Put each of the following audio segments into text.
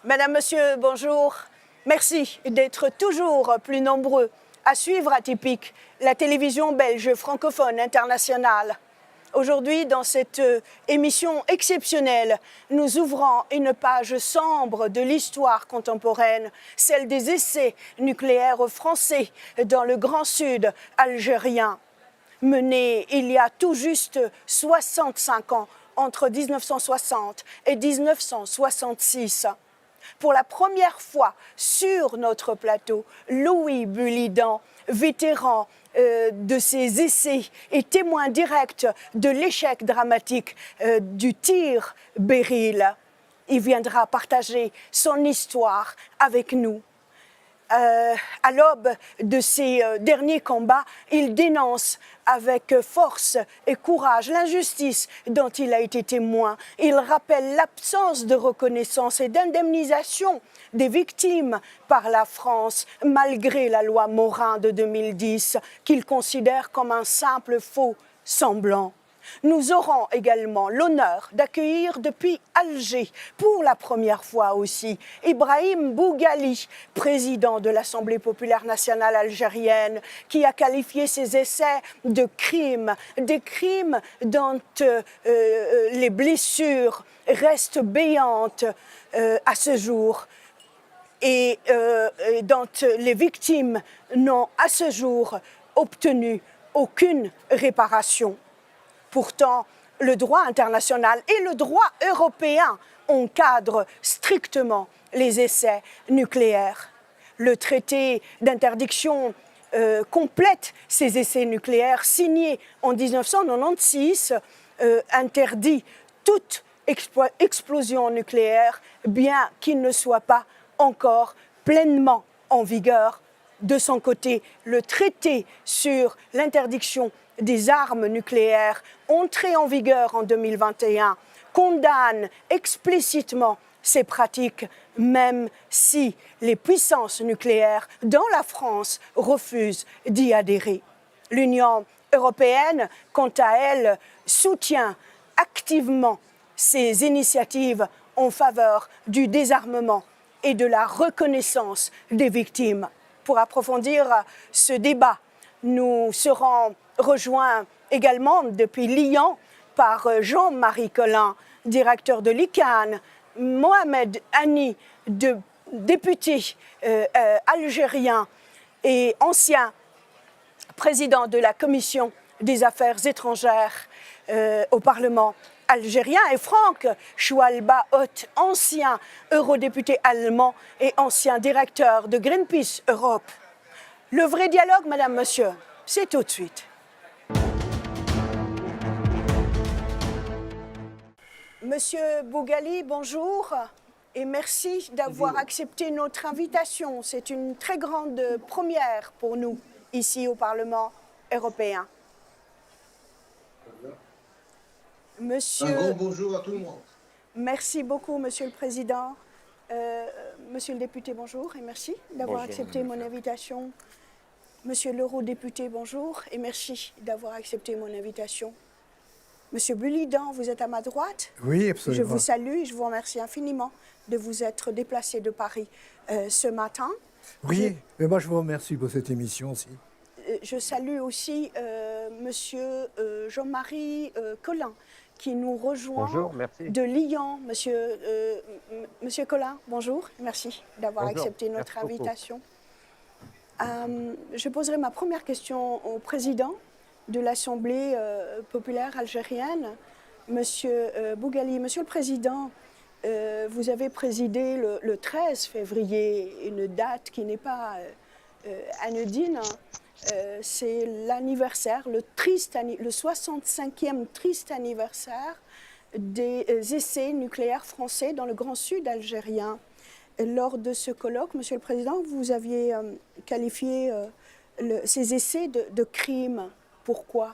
Mesdames, Messieurs, bonjour. Merci d'être toujours plus nombreux à suivre Atypique, la télévision belge francophone internationale. Aujourd'hui, dans cette émission exceptionnelle, nous ouvrons une page sombre de l'histoire contemporaine, celle des essais nucléaires français dans le Grand Sud algérien, menés il y a tout juste 65 ans, entre 1960 et 1966. Pour la première fois sur notre plateau, Louis Bulidan, vétéran de ces essais et témoin direct de l'échec dramatique du tir Beryl. Il viendra partager son histoire avec nous. À l'aube de ces derniers combats, il dénonce avec force et courage l'injustice dont il a été témoin. Il rappelle l'absence de reconnaissance et d'indemnisation des victimes par la France, malgré la loi Morin de 2010, qu'il considère comme un simple faux semblant. Nous aurons également l'honneur d'accueillir depuis Alger, pour la première fois aussi, Ibrahim Boughali, président de l'Assemblée populaire nationale algérienne, qui a qualifié ces essais de crimes, des crimes dont les blessures restent béantes à ce jour et dont les victimes n'ont à ce jour obtenu aucune réparation. Pourtant, le droit international et le droit européen encadrent strictement les essais nucléaires. Le traité d'interdiction complète ces essais nucléaires signé en 1996 interdit toute explosion nucléaire, bien qu'il ne soit pas encore pleinement en vigueur. De son côté, le traité sur l'interdiction des armes nucléaires, entré en vigueur en 2021, condamne explicitement ces pratiques, même si les puissances nucléaires, dont la France, refusent d'y adhérer. L'Union européenne, quant à elle, soutient activement ces initiatives en faveur du désarmement et de la reconnaissance des victimes. Pour approfondir ce débat, nous serons rejoints également depuis Lyon par Jean-Marie Collin, directeur de l'ICANN, Mohamed Hani, député algérien et ancien président de la Commission des Affaires étrangères au Parlement algérien, et Franck Choualba-Hott, ancien eurodéputé allemand et ancien directeur de Greenpeace Europe. Le vrai dialogue, Madame, Monsieur, c'est tout de suite. Monsieur Boughali, bonjour et merci d'avoir accepté notre invitation. C'est une très grande première pour nous ici au Parlement européen. Monsieur... Un grand bonjour à tout le monde. Merci beaucoup, Monsieur le Président. Monsieur le député, bonjour et merci d'avoir accepté mon invitation. Monsieur l'eurodéputé, bonjour et merci d'avoir accepté mon invitation. Monsieur Bulidan, vous êtes à ma droite. Oui, absolument. Je vous salue et je vous remercie infiniment de vous être déplacé de Paris ce matin. Oui, mais moi je vous remercie pour cette émission aussi. Je salue aussi Monsieur Jean-Marie Collin, qui nous rejoint de Lyon. Monsieur Collin, bonjour, merci d'avoir accepté notre invitation. Je poserai ma première question au président de l'Assemblée populaire algérienne, Monsieur Boughali. Monsieur le Président, vous avez présidé le 13 février, une date qui n'est pas anodine. C'est l'anniversaire, le 65e triste anniversaire des essais nucléaires français dans le Grand Sud algérien. Lors de ce colloque, Monsieur le Président, vous aviez qualifié ces essais de crimes. Pourquoi?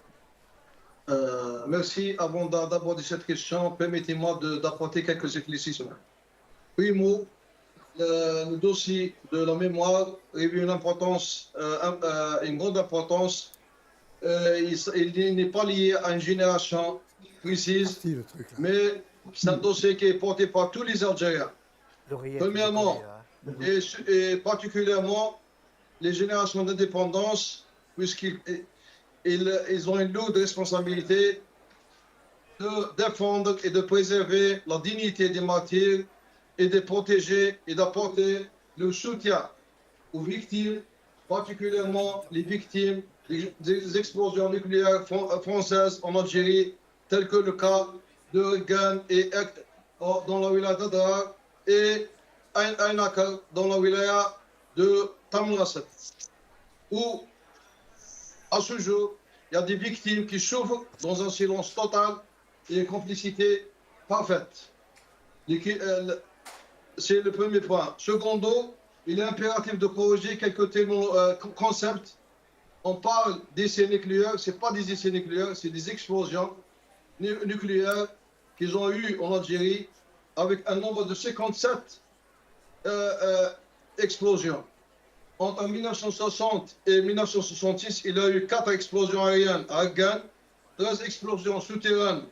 Merci. Avant d'aborder cette question, permettez-moi d'apporter quelques éclaircissements. Primo, le dossier de la mémoire revêt une grande importance. Il n'est pas lié à une génération précise, mais c'est un dossier qui est porté par tous les Algériens. Premièrement, et particulièrement les générations d'indépendance, puisqu'ils ont une lourde responsabilité de défendre et de préserver la dignité des martyrs et de protéger et d'apporter le soutien aux victimes, particulièrement les victimes des explosions nucléaires françaises en Algérie, tel que le cas de Regan et dans la wilaya d'Adrar et Ain Akar dans la wilaya de Tamourasset, où à ce jour, il y a des victimes qui souffrent dans un silence total et une complicité parfaite. C'est le premier point. Secondo, il est impératif de corriger quelques concepts. On parle d'essais nucléaires, ce n'est pas des essais nucléaires, c'est des explosions nucléaires qu'ils ont eues en Algérie avec un nombre de 57 explosions. Entre 1960 et 1966, il y a eu 4 explosions aériennes à Aggan, 13 explosions souterraines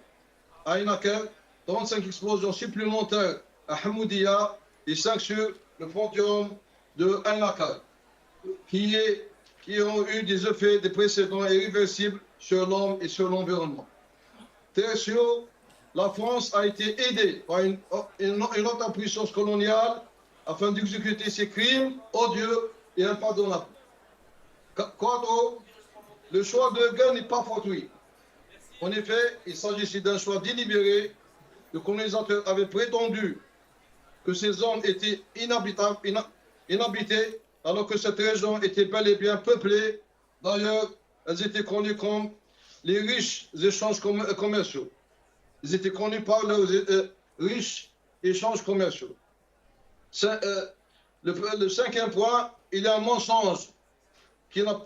à Inaker, 35 explosions supplémentaires à Hamoudia et 5 sur le frontière de Ain-Akar, qui ont eu des effets des précédents irréversibles sur l'homme et sur l'environnement. Très sûr, la France a été aidée par une autre puissance coloniale afin d'exécuter ces crimes odieux et impardonnables. Quatrièmement, le choix de Aggan n'est pas fortuit. En effet, il s'agissait d'un choix délibéré. Le colonisateur avait prétendu que ces zones étaient inhabitées, alors que cette région était bel et bien peuplée. D'ailleurs, elles étaient connues comme les riches échanges commerciaux. Ils étaient connus par leurs riches échanges commerciaux. Le cinquième point, il y a un mensonge qui n'a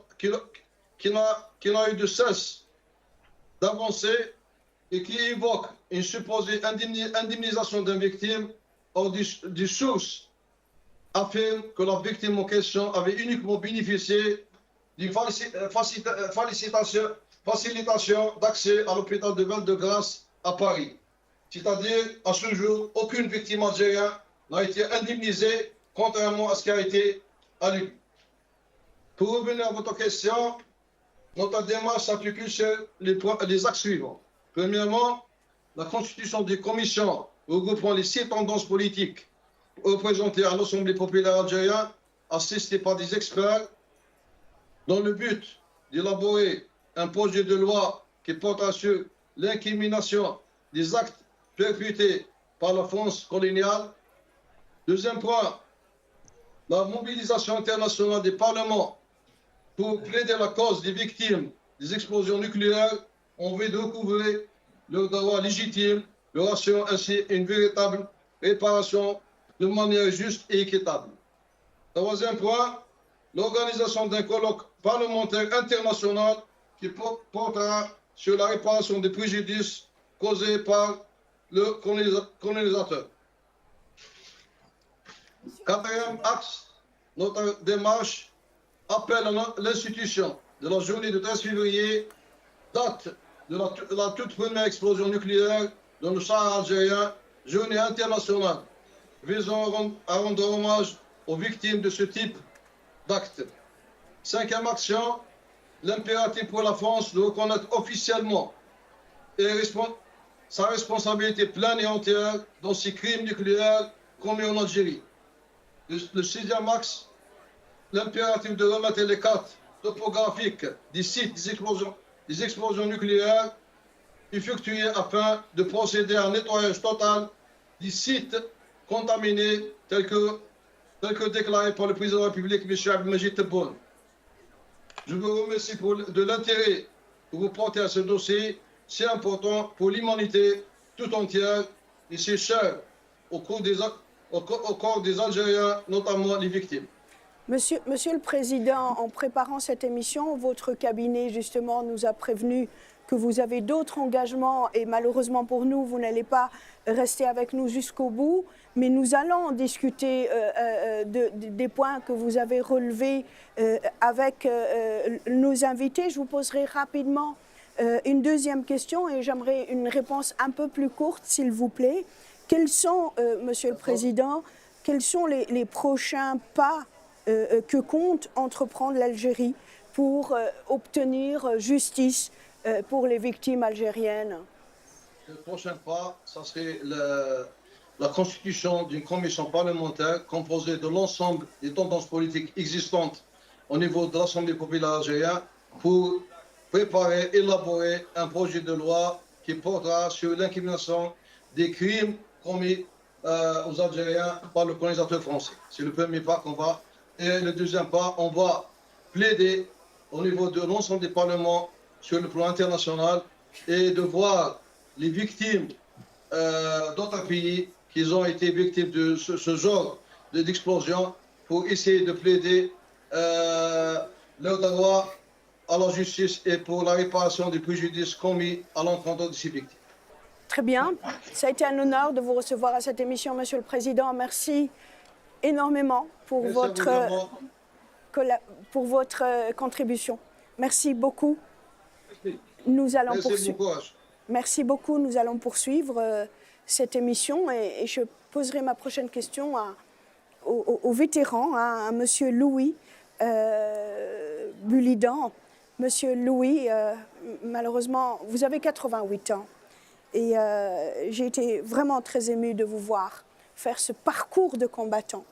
eu de cesse d'avancer et qui évoque une supposée indemnisation d'une victime. Or, des sources affirment que la victime en question avait uniquement bénéficié d'une facilitation d'accès à l'hôpital de Val-de-Grâce à Paris. C'est-à-dire, à ce jour, aucune victime algérienne n'a été indemnisée, contrairement à ce qui a été allégué. Pour revenir à votre question, notre démarche s'appuie sur les axes suivants. Premièrement, la constitution des commissions regroupant les 6 tendances politiques représentées à l'Assemblée populaire algérienne, assistées par des experts, dans le but d'élaborer un projet de loi qui portera sur l'incrimination des actes perpétrés par la France coloniale. Deuxième point, la mobilisation internationale des parlements pour plaider la cause des victimes des explosions nucléaires en vue de recouvrer leurs droits légitimes, leur assurant ainsi une véritable réparation de manière juste et équitable. Troisième point, l'organisation d'un colloque parlementaire international qui portera sur la réparation des préjudices causés par le colonisateur. Quatrième axe, notre démarche appelle à l'institution de la journée du 13 février, date de la toute première explosion nucléaire dans le Sahara algérien, journée internationale visant à rendre hommage aux victimes de ce type d'actes. Cinquième action, l'impératif pour la France de reconnaître officiellement sa responsabilité pleine et entière dans ces crimes nucléaires commis en Algérie. Le sixième axe, l'impératif de remettre les cartes topographiques des sites des explosions nucléaires effectuées afin de procéder à un nettoyage total des sites contaminés tels que déclaré par le président de la République, M. Abdelmajid Tebboune. Je vous remercie de l'intérêt que vous portez à ce dossier si important pour l'humanité tout entière et si cher au corps des Algériens, notamment les victimes. Monsieur le Président, en préparant cette émission, votre cabinet justement nous a prévenu que vous avez d'autres engagements et malheureusement pour nous, vous n'allez pas rester avec nous jusqu'au bout, mais nous allons discuter des points que vous avez relevés avec nos invités. Je vous poserai rapidement une deuxième question et j'aimerais une réponse un peu plus courte, s'il vous plaît. Quels sont, Monsieur le Président, quels sont les prochains pas que compte entreprendre l'Algérie pour obtenir justice pour les victimes algériennes? Le prochain pas, ça serait la constitution d'une commission parlementaire composée de l'ensemble des tendances politiques existantes au niveau de l'Assemblée populaire algérienne pour préparer, élaborer un projet de loi qui portera sur l'incrimination des crimes commis aux Algériens par le colonisateur français. C'est le premier pas qu'on va. Et le deuxième pas, on va plaider au niveau de l'ensemble des parlements sur le plan international et de voir les victimes d'autres pays qui ont été victimes de ce genre d'explosion pour essayer de plaider leur droit à la justice et pour la réparation des préjudices commis à l'encontre de ces victimes. Très bien. Ça a été un honneur de vous recevoir à cette émission, Monsieur le Président. Merci énormément pour votre contribution. Merci beaucoup. Nous allons poursuivre. Merci beaucoup. Nous allons poursuivre cette émission et je poserai ma prochaine question au vétéran, à Monsieur Louis Bulidan. Monsieur Louis, malheureusement, vous avez 88 ans et j'ai été vraiment très émue de vous voir faire ce parcours de combattant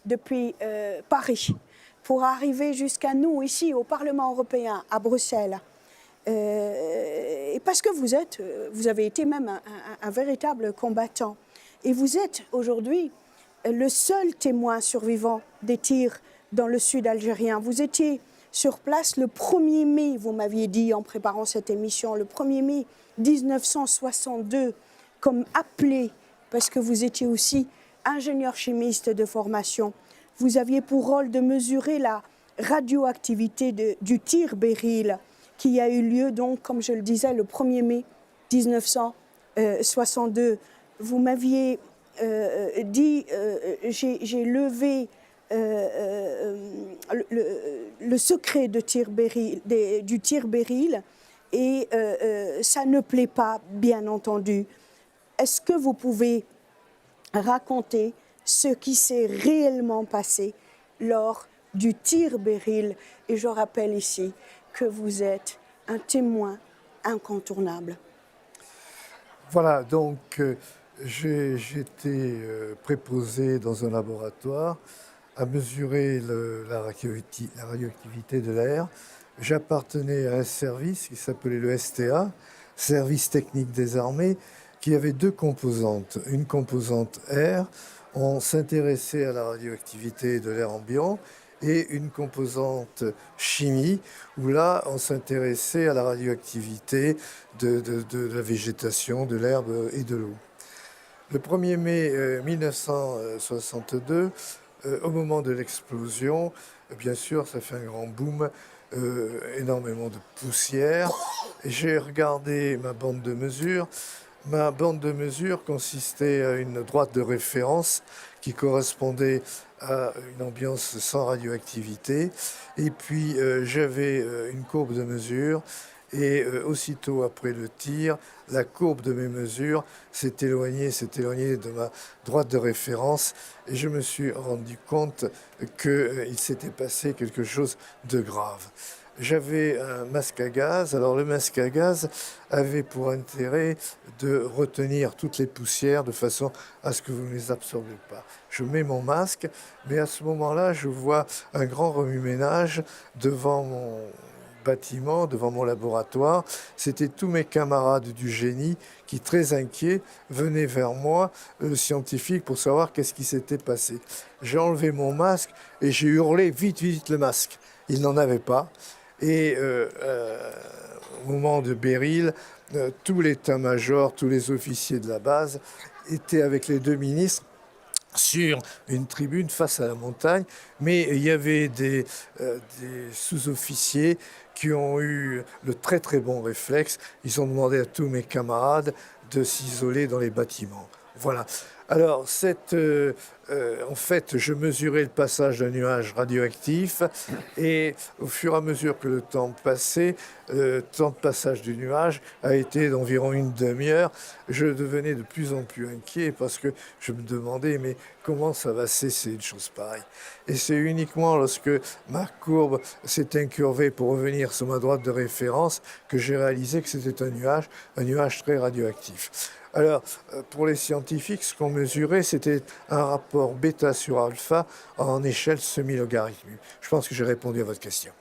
depuis Paris pour arriver jusqu'à nous ici au Parlement européen à Bruxelles. Et parce que vous avez été même un véritable combattant et vous êtes aujourd'hui le seul témoin survivant des tirs dans le sud algérien. Vous étiez sur place le 1er mai, vous m'aviez dit en préparant cette émission, le 1er mai 1962, comme appelé, parce que vous étiez aussi ingénieur chimiste de formation. Vous aviez pour rôle de mesurer la radioactivité du tir Beryl qui a eu lieu, donc, comme je le disais, le 1er mai 1962. Vous m'aviez dit, j'ai levé le secret du tir Beryl et ça ne plaît pas, bien entendu. Est-ce que vous pouvez raconter ce qui s'est réellement passé lors du tir Beryl? Et je rappelle ici que vous êtes un témoin incontournable. Voilà, donc j'étais préposé dans un laboratoire à mesurer la radioactivité de l'air. J'appartenais à un service qui s'appelait le STA, Service technique des armées, qui avait deux composantes. Une composante air, on s'intéressait à la radioactivité de l'air ambiant, et une composante chimie, où là, on s'intéressait à la radioactivité de la végétation, de l'herbe et de l'eau. Le 1er mai 1962, au moment de l'explosion, bien sûr, ça fait un grand boom, énormément de poussière. J'ai regardé ma bande de mesure. Ma bande de mesure consistait à une droite de référence qui correspondait à une ambiance sans radioactivité. Et puis, j'avais une courbe de mesure. Et aussitôt après le tir, la courbe de mes mesures s'est éloignée de ma droite de référence. Et je me suis rendu compte qu'il s'était passé quelque chose de grave. J'avais un masque à gaz. Alors le masque à gaz avait pour intérêt de retenir toutes les poussières de façon à ce que vous ne les absorbiez pas. Je mets mon masque, mais à ce moment-là, je vois un grand remue-ménage devant mon bâtiment, devant mon laboratoire. C'était tous mes camarades du génie qui, très inquiets, venaient vers moi, le scientifique, pour savoir qu'est-ce qui s'était passé. J'ai enlevé mon masque et j'ai hurlé « Vite, vite le masque !» Il n'en avait pas. Et au moment de Beryl, tout l'état-major, tous les officiers de la base étaient avec les deux ministres sur une tribune face à la montagne, mais il y avait des sous-officiers qui ont eu le très très bon réflexe. Ils ont demandé à tous mes camarades de s'isoler dans les bâtiments. Voilà. Alors, en fait, je mesurais le passage d'un nuage radioactif et au fur et à mesure que le temps passait, le temps de passage du nuage a été d'environ une demi-heure. Je devenais de plus en plus inquiet parce que je me demandais, mais comment ça va cesser une chose pareille? Et c'est uniquement lorsque ma courbe s'est incurvée pour revenir sur ma droite de référence que j'ai réalisé que c'était un nuage très radioactif. Alors, pour les scientifiques, ce qu'on mesurait, c'était un rapport bêta sur alpha en échelle semi-logarithmique. Je pense que j'ai répondu à votre question.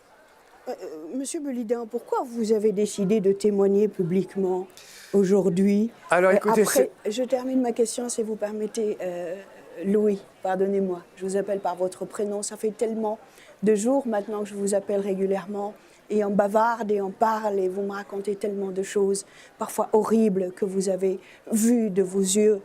Monsieur Bullidan, pourquoi vous avez décidé de témoigner publiquement aujourd'hui? Alors, écoutez, Après, je termine ma question, si vous permettez. Louis, pardonnez-moi, je vous appelle par votre prénom. Ça fait tellement de jours maintenant que je vous appelle régulièrement. Et on bavarde et on parle et vous me racontez tellement de choses, parfois horribles, que vous avez vues de vos yeux,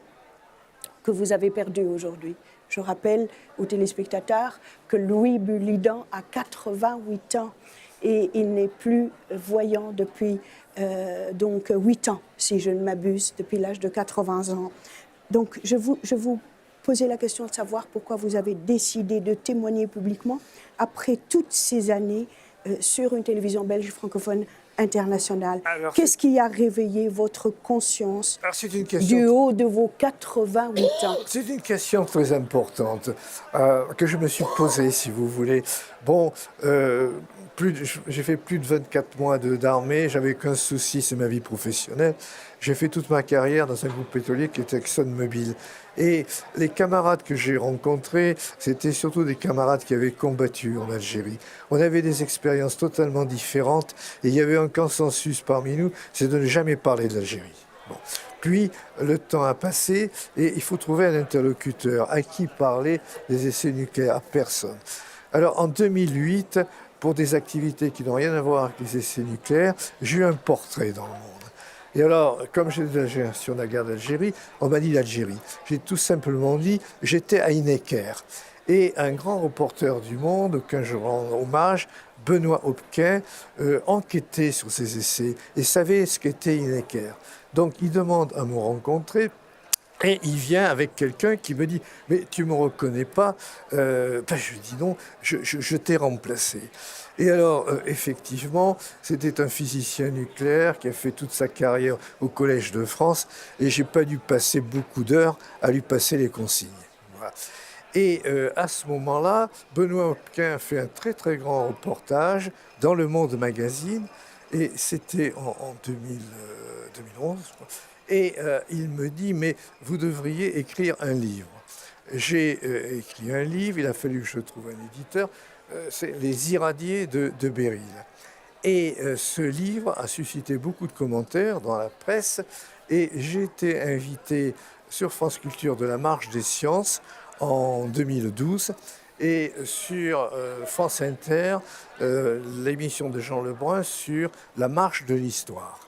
que vous avez perdues aujourd'hui. Je rappelle aux téléspectateurs que Louis Bullidan a 88 ans et il n'est plus voyant depuis donc 8 ans, si je ne m'abuse, depuis l'âge de 80 ans. Donc je vous posais la question de savoir pourquoi vous avez décidé de témoigner publiquement après toutes ces années sur une télévision belge francophone internationale. Qu'est-ce qui a réveillé votre conscience du haut de vos 88 ans? C'est une question très importante que je me suis posée, si vous voulez. Bon, j'ai fait plus de 24 mois d'armée, j'avais qu'un souci, c'est ma vie professionnelle. J'ai fait toute ma carrière dans un groupe pétrolier qui était ExxonMobil. Et les camarades que j'ai rencontrés, c'était surtout des camarades qui avaient combattu en Algérie. On avait des expériences totalement différentes et il y avait un consensus parmi nous, c'est de ne jamais parler de l'Algérie. Bon. Puis, le temps a passé et il faut trouver un interlocuteur à qui parler des essais nucléaires, à personne. Alors, en 2008, pour des activités qui n'ont rien à voir avec les essais nucléaires, j'ai eu un portrait dans le monde. Et alors, comme j'étais de la génération de la guerre d'Algérie, on m'a dit l'Algérie. J'ai tout simplement dit, j'étais à Hineker. Et un grand reporter du Monde, auquel je rends hommage, Benoît Hopquin, enquêtait sur ces essais et savait ce qu'était Hineker. Donc, il demande à me rencontrer. Et il vient avec quelqu'un qui me dit « Mais tu ne me reconnais pas ?» Je lui dis « Non, je t'ai remplacé. » Et alors, effectivement, c'était un physicien nucléaire qui a fait toute sa carrière au Collège de France et j'ai pas dû passer beaucoup d'heures à lui passer les consignes. Voilà. Et à ce moment-là, Benoît Hopquin a fait un très très grand reportage dans Le Monde Magazine et c'était en 2011, je crois. Et il me dit, mais vous devriez écrire un livre. J'ai écrit un livre, il a fallu que je trouve un éditeur, c'est Les Irradiés de Beryl. Et ce livre a suscité beaucoup de commentaires dans la presse et j'ai été invité sur France Culture de la Marche des Sciences en 2012 et sur France Inter, l'émission de Jean Lebrun sur la marche de l'histoire.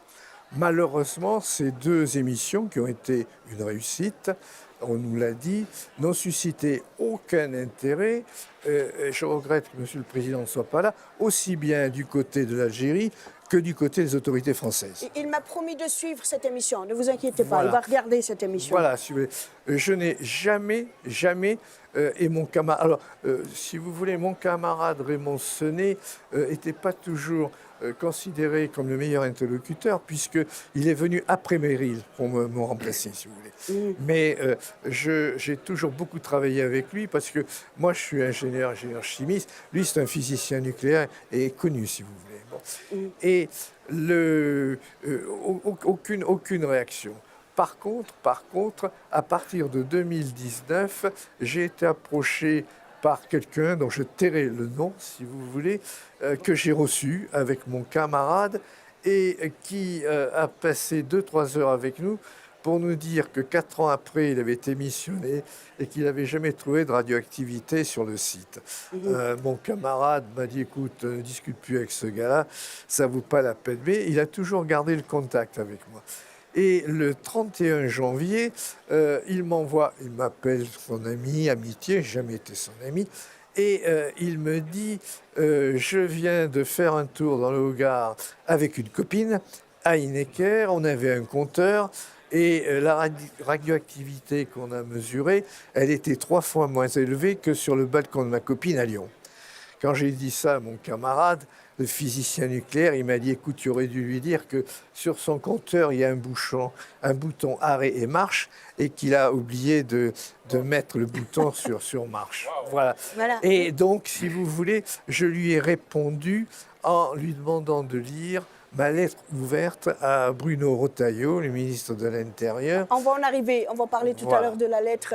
Malheureusement, ces deux émissions, qui ont été une réussite, on nous l'a dit, n'ont suscité aucun intérêt. Je regrette que M. le Président ne soit pas là, aussi bien du côté de l'Algérie que du côté des autorités françaises. Il m'a promis de suivre cette émission, ne vous inquiétez pas, Voilà. il va regarder cette émission. Voilà, si vous voulez. Je n'ai jamais, et mon camarade, alors, si vous voulez, mon camarade Raymond Senet n'était pas toujours considéré comme le meilleur interlocuteur, puisqu'il est venu après Meryl pour me remplacer, si vous voulez. Mais j'ai toujours beaucoup travaillé avec lui, parce que moi, je suis ingénieur chimiste, lui, c'est un physicien nucléaire et connu, si vous voulez. Bon. Et aucune réaction. Par contre, à partir de 2019, j'ai été approché par quelqu'un dont je tairai le nom, si vous voulez, que j'ai reçu avec mon camarade et qui a passé 2-3 heures avec nous pour nous dire que 4 ans après, il avait été missionné et qu'il n'avait jamais trouvé de radioactivité sur le site. Mon camarade m'a dit, écoute, ne discute plus avec ce gars-là, ça ne vaut pas la peine. Mais il a toujours gardé le contact avec moi. Et le 31 janvier, il m'appelle son ami, amitié, j'ai jamais été son ami, et il me dit, je viens de faire un tour dans le Hogar avec une copine, à Hineker, on avait un compteur, Et la radioactivité qu'on a mesurée, elle était 3 fois moins élevée que sur le balcon de ma copine à Lyon. Quand j'ai dit ça à mon camarade, le physicien nucléaire, il m'a dit, écoute, tu aurais dû lui dire que sur son compteur, il y a un bouton arrêt et marche, et qu'il a oublié de mettre le bouton sur marche. Voilà. Et donc, si vous voulez, je lui ai répondu en lui demandant de lire ma lettre ouverte à Bruno Retailleau, le ministre de l'Intérieur. On va en arriver, on va parler tout à l'heure de la lettre.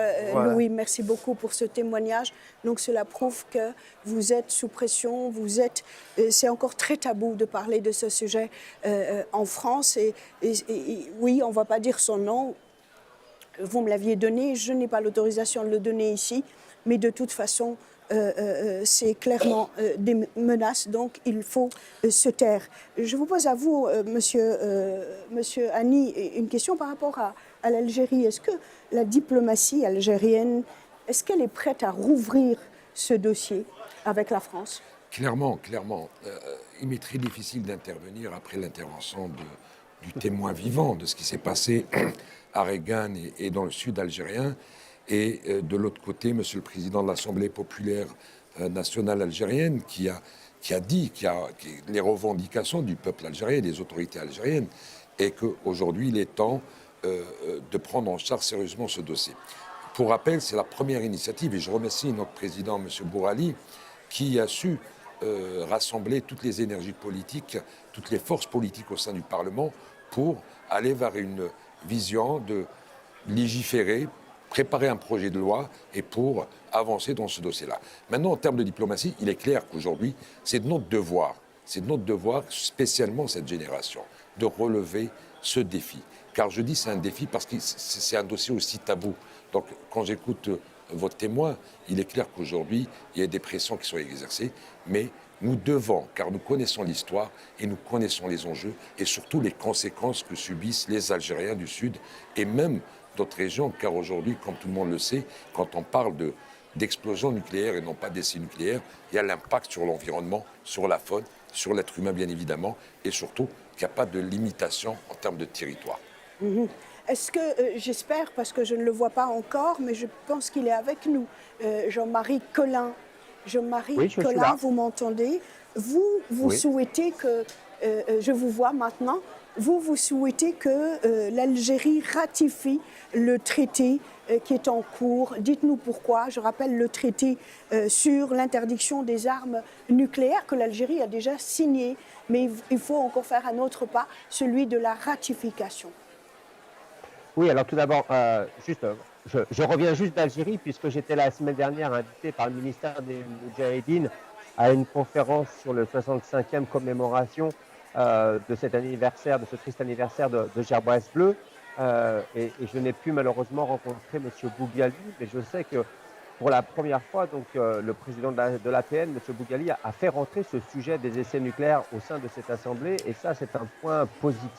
Louis, merci beaucoup pour ce témoignage. Donc cela prouve que vous êtes sous pression, c'est encore très tabou de parler de ce sujet en France. Et oui, on ne va pas dire son nom. Vous me l'aviez donné, je n'ai pas l'autorisation de le donner ici, mais de toute façon, c'est clairement des menaces, donc il faut se taire. Je vous pose à vous, monsieur Hani, une question par rapport à l'Algérie. Est-ce que la diplomatie algérienne, est-ce qu'elle est prête à rouvrir ce dossier avec la France? Clairement. Il m'est très difficile d'intervenir après l'intervention du témoin vivant de ce qui s'est passé à Regan et dans le sud algérien. Et de l'autre côté, monsieur le président de l'Assemblée populaire nationale algérienne qui a dit les revendications du peuple algérien et des autorités algériennes, et qu'aujourd'hui, il est temps de prendre en charge sérieusement ce dossier. Pour rappel, c'est la première initiative, et je remercie notre président, monsieur Bourali, qui a su rassembler toutes les énergies politiques, toutes les forces politiques au sein du Parlement pour aller vers une vision de légiférer, préparer un projet de loi et pour avancer dans ce dossier-là. Maintenant, en termes de diplomatie, il est clair qu'aujourd'hui, c'est de notre devoir, spécialement cette génération, de relever ce défi. Car je dis c'est un défi parce que c'est un dossier aussi tabou. Donc, quand j'écoute votre témoin, il est clair qu'aujourd'hui, il y a des pressions qui sont exercées, mais nous devons, car nous connaissons l'histoire et nous connaissons les enjeux et surtout les conséquences que subissent les Algériens du Sud et même d'autres régions, car aujourd'hui, comme tout le monde le sait, quand on parle d'explosion nucléaire et non pas d'essai nucléaire, il y a l'impact sur l'environnement, sur la faune, sur l'être humain bien évidemment, et surtout qu'il n'y a pas de limitation en termes de territoire. Est-ce que, j'espère, parce que je ne le vois pas encore, mais je pense qu'il est avec nous, Jean-Marie Collin. Jean-Marie Collin, vous m'entendez? Vous souhaitez que, je vous vois maintenant, vous souhaitez que l'Algérie ratifie le traité qui est en cours. Dites-nous pourquoi. Je rappelle le traité sur l'interdiction des armes nucléaires que l'Algérie a déjà signé. Mais il faut encore faire un autre pas, celui de la ratification. Oui, alors tout d'abord, je reviens juste d'Algérie puisque j'étais la semaine dernière invité par le ministère des Moudjahidines à une conférence sur le 65e commémoration de cet anniversaire, de ce triste anniversaire de Gerboise Bleu. Et je n'ai pu malheureusement rencontrer M. Bougali, mais je sais que pour la première fois, donc, le président de l'APN, M. Bougali, a fait rentrer ce sujet des essais nucléaires au sein de cette assemblée, et ça, c'est un point positif.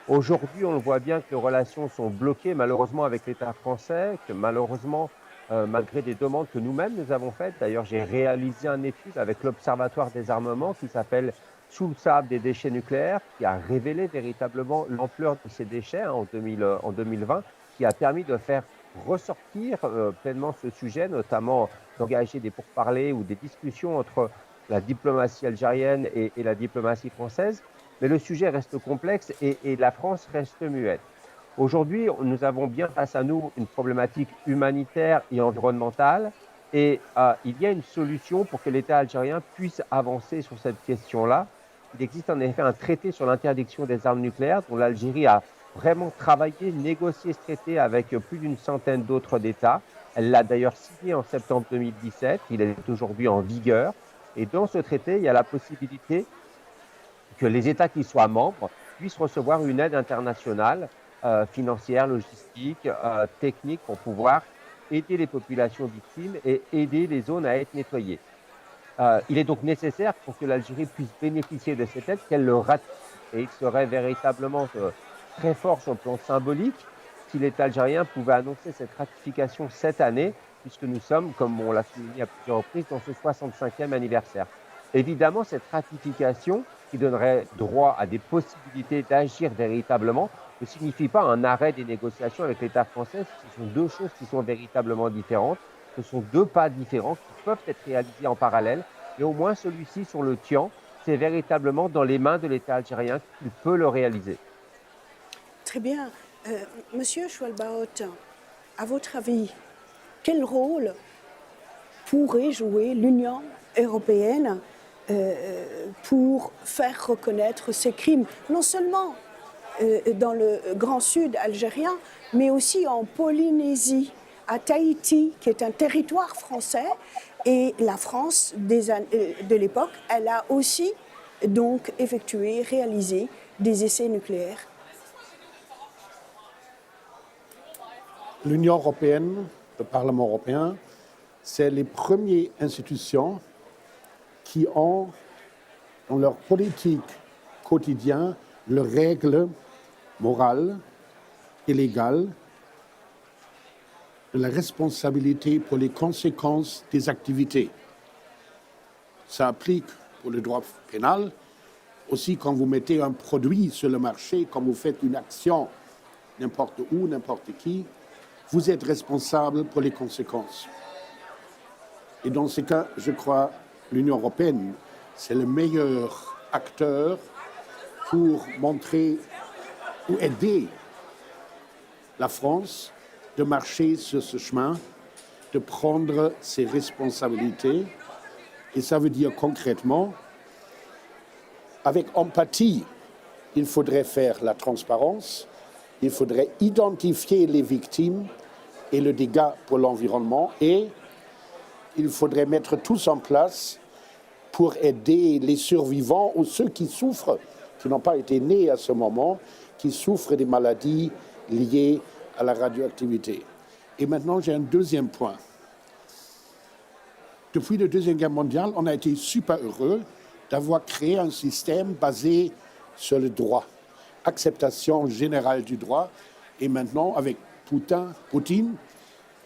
Aujourd'hui, on le voit bien que les relations sont bloquées malheureusement avec l'État français, que malheureusement, malgré des demandes que nous-mêmes nous avons faites, d'ailleurs j'ai réalisé une étude avec l'Observatoire des armements qui s'appelle « Sous le sable des déchets nucléaires » qui a révélé véritablement l'ampleur de ces déchets en 2020, qui a permis de faire ressortir pleinement ce sujet, notamment d'engager des pourparlers ou des discussions entre la diplomatie algérienne et la diplomatie française. Mais le sujet reste complexe et la France reste muette. Aujourd'hui, nous avons bien face à nous une problématique humanitaire et environnementale et il y a une solution pour que l'État algérien puisse avancer sur cette question-là. Il existe en effet un traité sur l'interdiction des armes nucléaires dont l'Algérie a vraiment travaillé, négocié ce traité avec plus d'une centaine d'autres d'États. Elle l'a d'ailleurs signé en septembre 2017. Il est aujourd'hui en vigueur. Et dans ce traité, il y a la possibilité que les États qui soient membres puissent recevoir une aide internationale financière, logistique, technique pour pouvoir aider les populations victimes et aider les zones à être nettoyées. Il est donc nécessaire pour que l'Algérie puisse bénéficier de cette aide qu'elle le ratifie. Et il serait véritablement très fort sur le plan symbolique si l'État algérien pouvait annoncer cette ratification cette année, puisque nous sommes, comme on l'a souligné à plusieurs reprises, dans ce 65e anniversaire. Évidemment, cette ratification qui donnerait droit à des possibilités d'agir véritablement ne signifie pas un arrêt des négociations avec l'État français. Ce sont deux choses qui sont véritablement différentes. Ce sont deux pas différents qui peuvent être réalisés en parallèle. Et au moins celui-ci sur le Tian, c'est véritablement dans les mains de l'État algérien qu'il peut le réaliser. Très bien. Monsieur Choualbaoth, à votre avis, quel rôle pourrait jouer l'Union européenne pour faire reconnaître ces crimes, non seulement dans le Grand Sud algérien, mais aussi en Polynésie, à Tahiti, qui est un territoire français, et la France de l'époque, elle a aussi donc réalisé des essais nucléaires. L'Union européenne, le Parlement européen, c'est les premières institutions qui ont dans leur politique quotidienne leurs règles morales et légales de la responsabilité pour les conséquences des activités. Ça applique pour le droit pénal, aussi quand vous mettez un produit sur le marché, quand vous faites une action n'importe où, n'importe qui, vous êtes responsable pour les conséquences. Et dans ce cas, je crois, l'Union européenne, c'est le meilleur acteur pour montrer ou aider la France de marcher sur ce chemin, de prendre ses responsabilités. Et ça veut dire concrètement, avec empathie, il faudrait faire la transparence, il faudrait identifier les victimes et le dégât pour l'environnement et il faudrait mettre tous en place pour aider les survivants ou ceux qui souffrent, qui n'ont pas été nés à ce moment, qui souffrent des maladies liées à la radioactivité. Et maintenant, j'ai un deuxième point. Depuis la Deuxième Guerre mondiale, on a été super heureux d'avoir créé un système basé sur le droit, acceptation générale du droit. Et maintenant, avec Poutine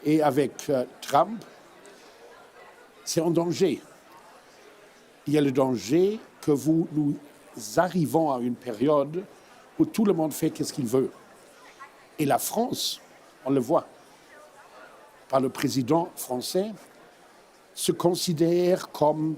et avec Trump, c'est en danger. Il y a le danger que nous arrivons à une période où tout le monde fait ce qu'il veut. Et la France, on le voit, par le président français, se considère comme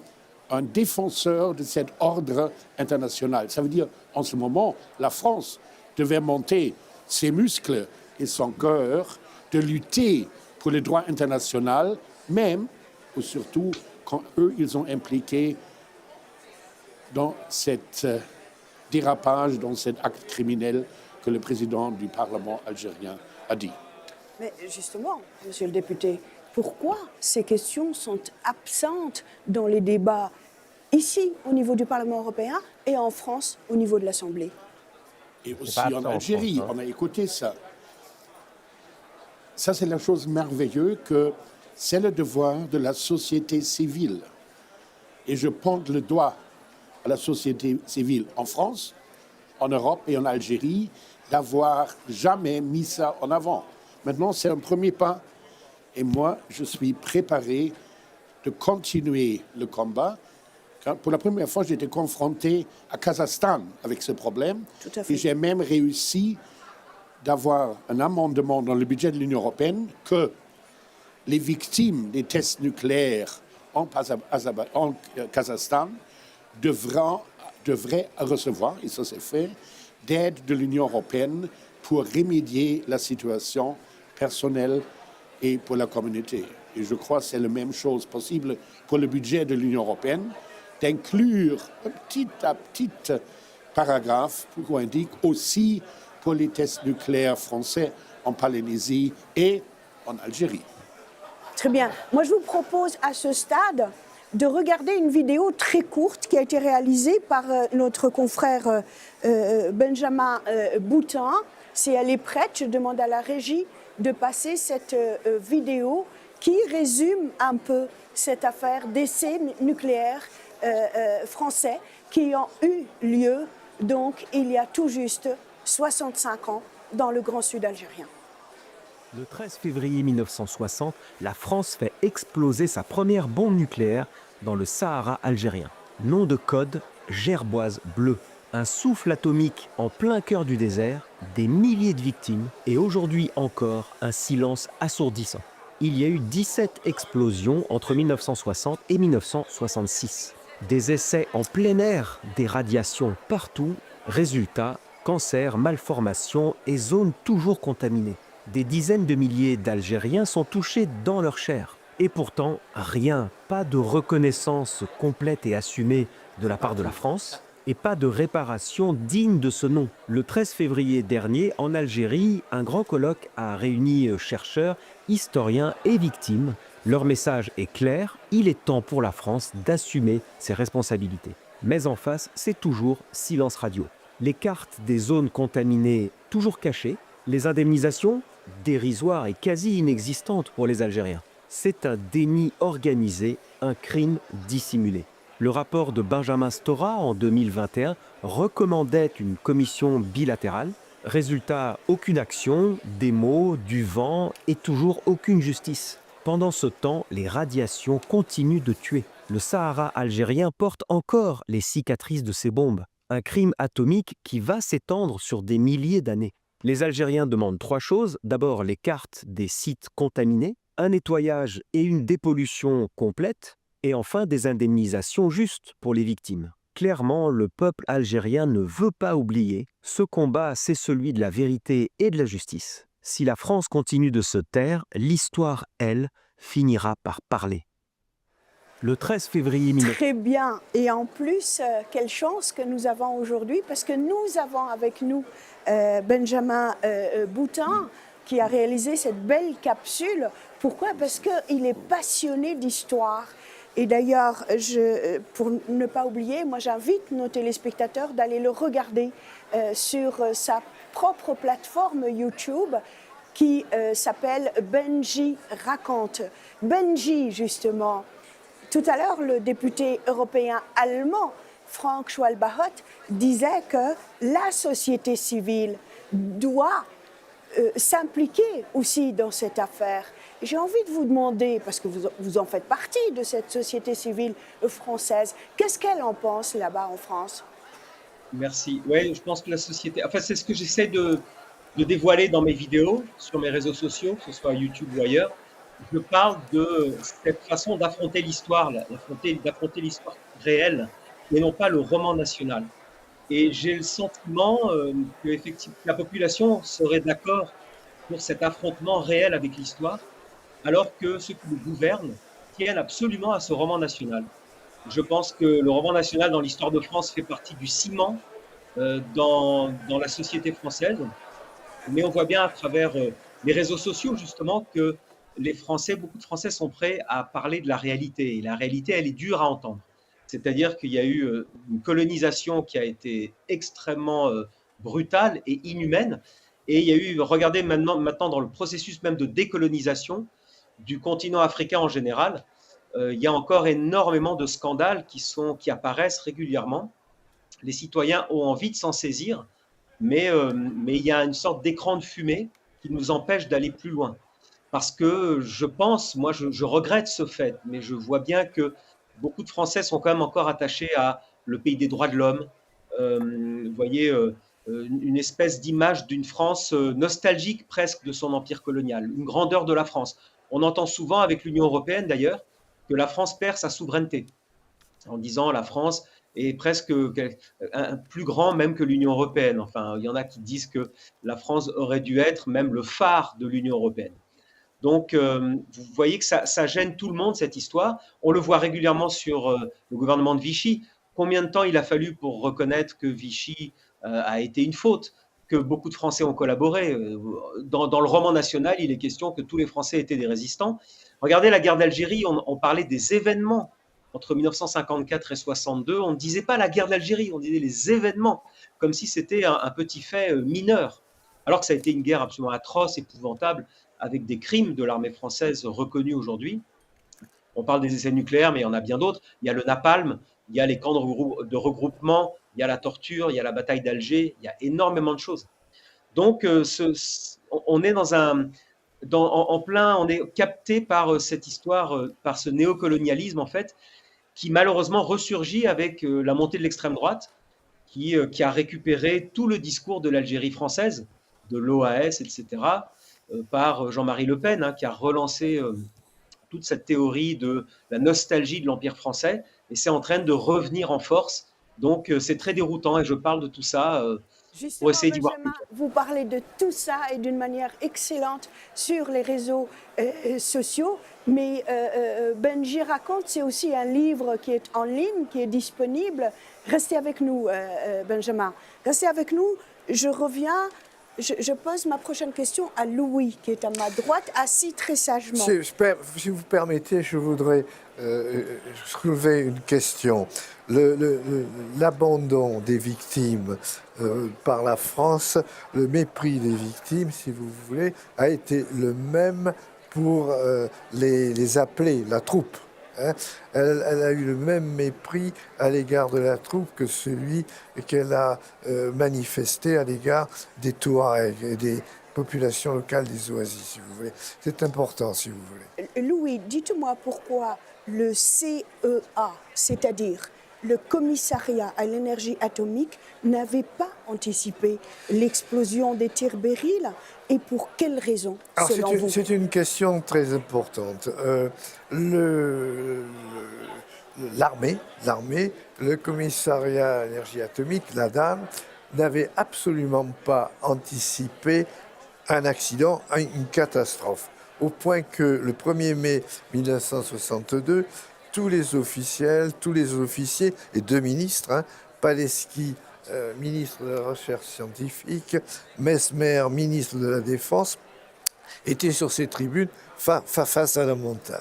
un défenseur de cet ordre international. Ça veut dire, en ce moment, la France devait monter ses muscles et son cœur de lutter pour le droit international, même ou surtout quand eux, ils ont impliqué dans cet dérapage, dans cet acte criminel que le président du Parlement algérien a dit. Mais justement, monsieur le député, pourquoi ces questions sont absentes dans les débats ici, au niveau du Parlement européen, et en France, au niveau de l'Assemblée? Et aussi en Algérie, on a écouté ça. Ça, c'est la chose merveilleuse que c'est le devoir de la société civile. Et je pointe le doigt à la société civile en France, en Europe et en Algérie, d'avoir jamais mis ça en avant. Maintenant, c'est un premier pas. Et moi, je suis préparé de continuer le combat. Pour la première fois, j'étais confronté à Kazakhstan avec ce problème. Tout à fait. Et j'ai même réussi d'avoir un amendement dans le budget de l'Union européenne que les victimes des tests nucléaires en Kazakhstan devraient recevoir, et ça c'est fait, d'aide de l'Union européenne pour remédier la situation personnelle et pour la communauté. Et je crois que c'est la même chose possible pour le budget de l'Union européenne, d'inclure un petit paragraphe où on indique aussi pour les tests nucléaires français en Polynésie et en Algérie. Très bien. Moi, je vous propose à ce stade de regarder une vidéo très courte qui a été réalisée par notre confrère Benjamin Boutin. Si elle est prête, je demande à la régie de passer cette vidéo qui résume un peu cette affaire d'essais nucléaires français qui ont eu lieu donc il y a tout juste 65 ans dans le Grand Sud algérien. Le 13 février 1960, la France fait exploser sa première bombe nucléaire dans le Sahara algérien. Nom de code, Gerboise bleue. Un souffle atomique en plein cœur du désert, des milliers de victimes et aujourd'hui encore un silence assourdissant. Il y a eu 17 explosions entre 1960 et 1966. Des essais en plein air, des radiations partout. Résultat, cancer, malformations et zones toujours contaminées. Des dizaines de milliers d'Algériens sont touchés dans leur chair. Et pourtant, rien, pas de reconnaissance complète et assumée de la part de la France et pas de réparation digne de ce nom. Le 13 février dernier, en Algérie, un grand colloque a réuni chercheurs, historiens et victimes. Leur message est clair, il est temps pour la France d'assumer ses responsabilités. Mais en face, c'est toujours silence radio. Les cartes des zones contaminées toujours cachées, les indemnisations dérisoires et quasi inexistantes pour les Algériens. C'est un déni organisé, un crime dissimulé. Le rapport de Benjamin Stora en 2021 recommandait une commission bilatérale. Résultat, aucune action, des mots, du vent et toujours aucune justice. Pendant ce temps, les radiations continuent de tuer. Le Sahara algérien porte encore les cicatrices de ces bombes. Un crime atomique qui va s'étendre sur des milliers d'années. Les Algériens demandent 3 choses. D'abord, les cartes des sites contaminés, un nettoyage et une dépollution complète, et enfin des indemnisations justes pour les victimes. Clairement, le peuple algérien ne veut pas oublier. Ce combat, c'est celui de la vérité et de la justice. Si la France continue de se taire, l'histoire, elle, finira par parler. Le 13 février 19... Très bien. Et en plus, quelle chance que nous avons aujourd'hui, parce que nous avons avec nous Benjamin Boutin, qui a réalisé cette belle capsule. Pourquoi? Parce qu'il est passionné d'histoire. Et d'ailleurs, pour ne pas oublier, moi j'invite nos téléspectateurs d'aller le regarder sur sa propre plateforme YouTube qui s'appelle Benji Raconte. Benji, justement. Tout à l'heure, le député européen allemand, Frank Schwalbe-Haut, disait que la société civile doit s'impliquer aussi dans cette affaire. J'ai envie de vous demander, parce que vous en faites partie de cette société civile française, qu'est-ce qu'elle en pense là-bas en France? Merci. Oui, je pense que la société... Enfin, c'est ce que j'essaie de dévoiler dans mes vidéos, sur mes réseaux sociaux, que ce soit YouTube ou ailleurs. Je parle de cette façon d'affronter l'histoire, d'affronter l'histoire réelle, et non pas le roman national. Et j'ai le sentiment que effectivement, la population serait d'accord pour cet affrontement réel avec l'histoire, alors que ceux qui nous gouvernent tiennent absolument à ce roman national. Je pense que le roman national dans l'histoire de France fait partie du ciment dans la société française, mais on voit bien à travers les réseaux sociaux justement que les Français, beaucoup de Français sont prêts à parler de la réalité, et la réalité, elle est dure à entendre. C'est-à-dire qu'il y a eu une colonisation qui a été extrêmement brutale et inhumaine. Et il y a eu, regardez maintenant dans le processus même de décolonisation du continent africain en général, il y a encore énormément de scandales qui apparaissent régulièrement. Les citoyens ont envie de s'en saisir, mais il y a une sorte d'écran de fumée qui nous empêche d'aller plus loin. Parce que je pense, moi je regrette ce fait, mais je vois bien que beaucoup de Français sont quand même encore attachés à le pays des droits de l'homme. Vous voyez, une espèce d'image d'une France nostalgique presque de son empire colonial, une grandeur de la France. On entend souvent avec l'Union européenne d'ailleurs que la France perd sa souveraineté, en disant la France est presque plus grand même que l'Union européenne. Enfin, il y en a qui disent que la France aurait dû être même le phare de l'Union européenne. Donc, vous voyez que ça gêne tout le monde, cette histoire. On le voit régulièrement sur le gouvernement de Vichy. Combien de temps il a fallu pour reconnaître que Vichy a été une faute, que beaucoup de Français ont collaboré. Dans le roman national, il est question que tous les Français étaient des résistants. Regardez la guerre d'Algérie, on parlait des événements entre 1954 et 62. On ne disait pas la guerre d'Algérie, on disait les événements, comme si c'était un petit fait mineur. Alors que ça a été une guerre absolument atroce, épouvantable, avec des crimes de l'armée française reconnus aujourd'hui. On parle des essais nucléaires, mais il y en a bien d'autres. Il y a le napalm, il y a les camps de regroupement, il y a la torture, il y a la bataille d'Alger, il y a énormément de choses. Donc, on est on est capté par cette histoire, par ce néocolonialisme, en fait, qui malheureusement ressurgit avec la montée de l'extrême droite, qui a récupéré tout le discours de l'Algérie française, de l'OAS, etc., par Jean-Marie Le Pen, hein, qui a relancé toute cette théorie de la nostalgie de l'Empire français, et c'est en train de revenir en force. Donc c'est très déroutant, et je parle de tout ça pour Justement, essayer d'y voir plus Benjamin, clair. vous parlez de tout ça et d'une manière excellente sur les réseaux sociaux, mais Benji raconte, c'est aussi un livre qui est en ligne, qui est disponible. Restez avec nous, Benjamin. Restez avec nous. Je reviens. Je pose ma prochaine question à Louis, qui est à ma droite, assis très sagement. Si vous permettez, je voudrais soulever une question. L'abandon des victimes par la France, le mépris des victimes, si vous voulez, a été le même pour les appelés, la troupe. Hein. Elle a eu le même mépris à l'égard de la troupe que celui qu'elle a manifesté à l'égard des Touaregs et des populations locales des Oasis, si vous voulez. C'est important, si vous voulez. Louis, dites-moi pourquoi le CEA, c'est-à-dire le commissariat à l'énergie atomique, n'avait pas anticipé l'explosion des tirs Beryl et pour quelles raisons, selon vous? C'est une question très importante. L'armée, le commissariat à l'énergie atomique, la dame, n'avait absolument pas anticipé un accident, une catastrophe, au point que le 1er mai 1962, tous les officiels, tous les officiers et 2 ministres, hein, Paleski, ministre de la Recherche scientifique, Mesmer, ministre de la Défense, étaient sur ces tribunes face à la montagne.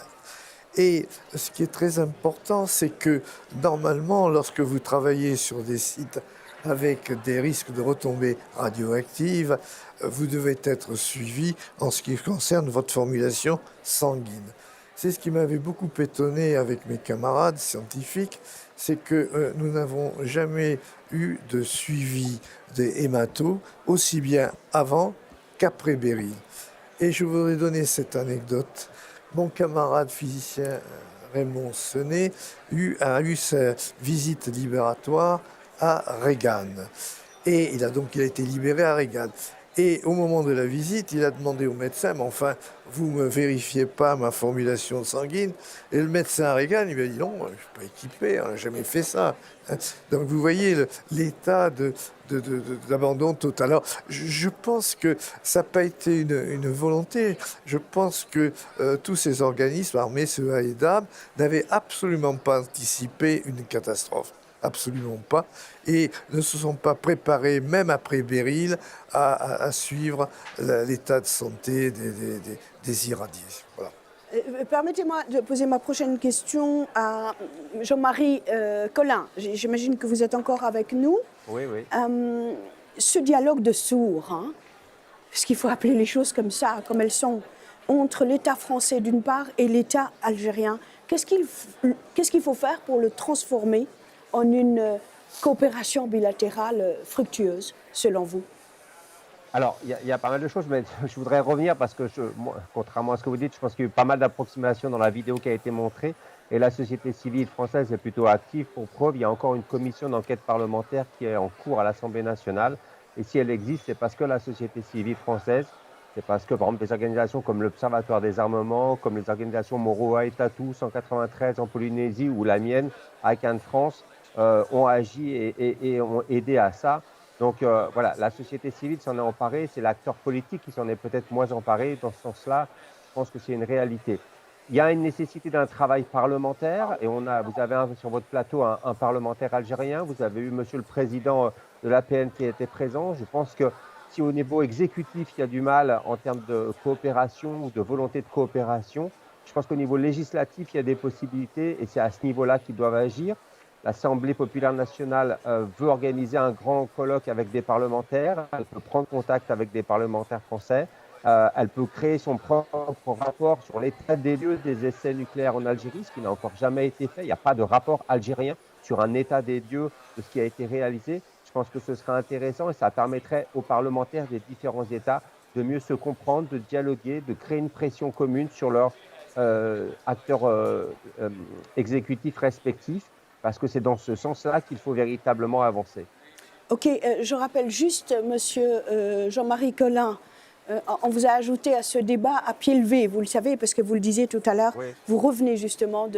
Et ce qui est très important, c'est que normalement, lorsque vous travaillez sur des sites avec des risques de retombées radioactives, vous devez être suivi en ce qui concerne votre formulation sanguine. C'est ce qui m'avait beaucoup étonné avec mes camarades scientifiques, c'est que nous n'avons jamais eu de suivi des hématos, aussi bien avant qu'après Beryl. Et je voudrais donner cette anecdote. Mon camarade physicien Raymond Senet a eu sa visite libératoire à Reagan. Et il a été libéré à Reagan. Et au moment de la visite, il a demandé au médecin, mais enfin, vous ne me vérifiez pas ma formulation sanguine? Et le médecin à Reagan, il lui a dit, non, je ne suis pas équipé, on n'a jamais fait ça. Donc vous voyez l'état d'abandon total. Alors je pense que ça n'a pas été une volonté. Je pense que tous ces organismes, armées, CEA et DAB, n'avaient absolument pas anticipé une catastrophe. Absolument pas. Et ne se sont pas préparés, même après Beryl, à suivre l'état de santé des irradiés. Voilà. Permettez-moi de poser ma prochaine question à Jean-Marie Collin. J'imagine que vous êtes encore avec nous. Oui, oui. Ce dialogue de sourds, hein, parce qu'il faut appeler les choses comme ça, comme elles sont, entre l'État français d'une part et l'État algérien, qu'est-ce qu'il faut faire pour le transformer en une coopération bilatérale fructueuse, selon vous? Alors, il y a pas mal de choses, mais je voudrais revenir parce que, moi, contrairement à ce que vous dites, je pense qu'il y a eu pas mal d'approximations dans la vidéo qui a été montrée et la société civile française est plutôt active. Pour preuve, il y a encore une commission d'enquête parlementaire qui est en cours à l'Assemblée nationale. Et si elle existe, c'est parce que la société civile française, c'est parce que, par exemple, des organisations comme l'Observatoire des armements, comme les organisations Moroa et Tatou, 193 en Polynésie ou la mienne, ICANN France, ont agi et ont aidé à ça. Donc voilà, la société civile s'en est emparée, c'est l'acteur politique qui s'en est peut-être moins emparé. Dans ce sens-là, je pense que c'est une réalité. Il y a une nécessité d'un travail parlementaire et vous avez sur votre plateau un parlementaire algérien, vous avez eu monsieur le président de l'APN qui était présent. Je pense que si au niveau exécutif, il y a du mal en termes de coopération ou de volonté de coopération, je pense qu'au niveau législatif, il y a des possibilités et c'est à ce niveau-là qu'ils doivent agir. L'Assemblée populaire nationale veut organiser un grand colloque avec des parlementaires. Elle peut prendre contact avec des parlementaires français. Elle peut créer son propre rapport sur l'état des lieux des essais nucléaires en Algérie, ce qui n'a encore jamais été fait. Il n'y a pas de rapport algérien sur un état des lieux de ce qui a été réalisé. Je pense que ce serait intéressant et ça permettrait aux parlementaires des différents États de mieux se comprendre, de dialoguer, de créer une pression commune sur leurs acteurs exécutifs respectifs. Parce que c'est dans ce sens-là qu'il faut véritablement avancer. Ok, je rappelle juste, monsieur Jean-Marie Collin, on vous a ajouté à ce débat à pied levé, vous le savez, parce que vous le disiez tout à l'heure, Oui. vous revenez justement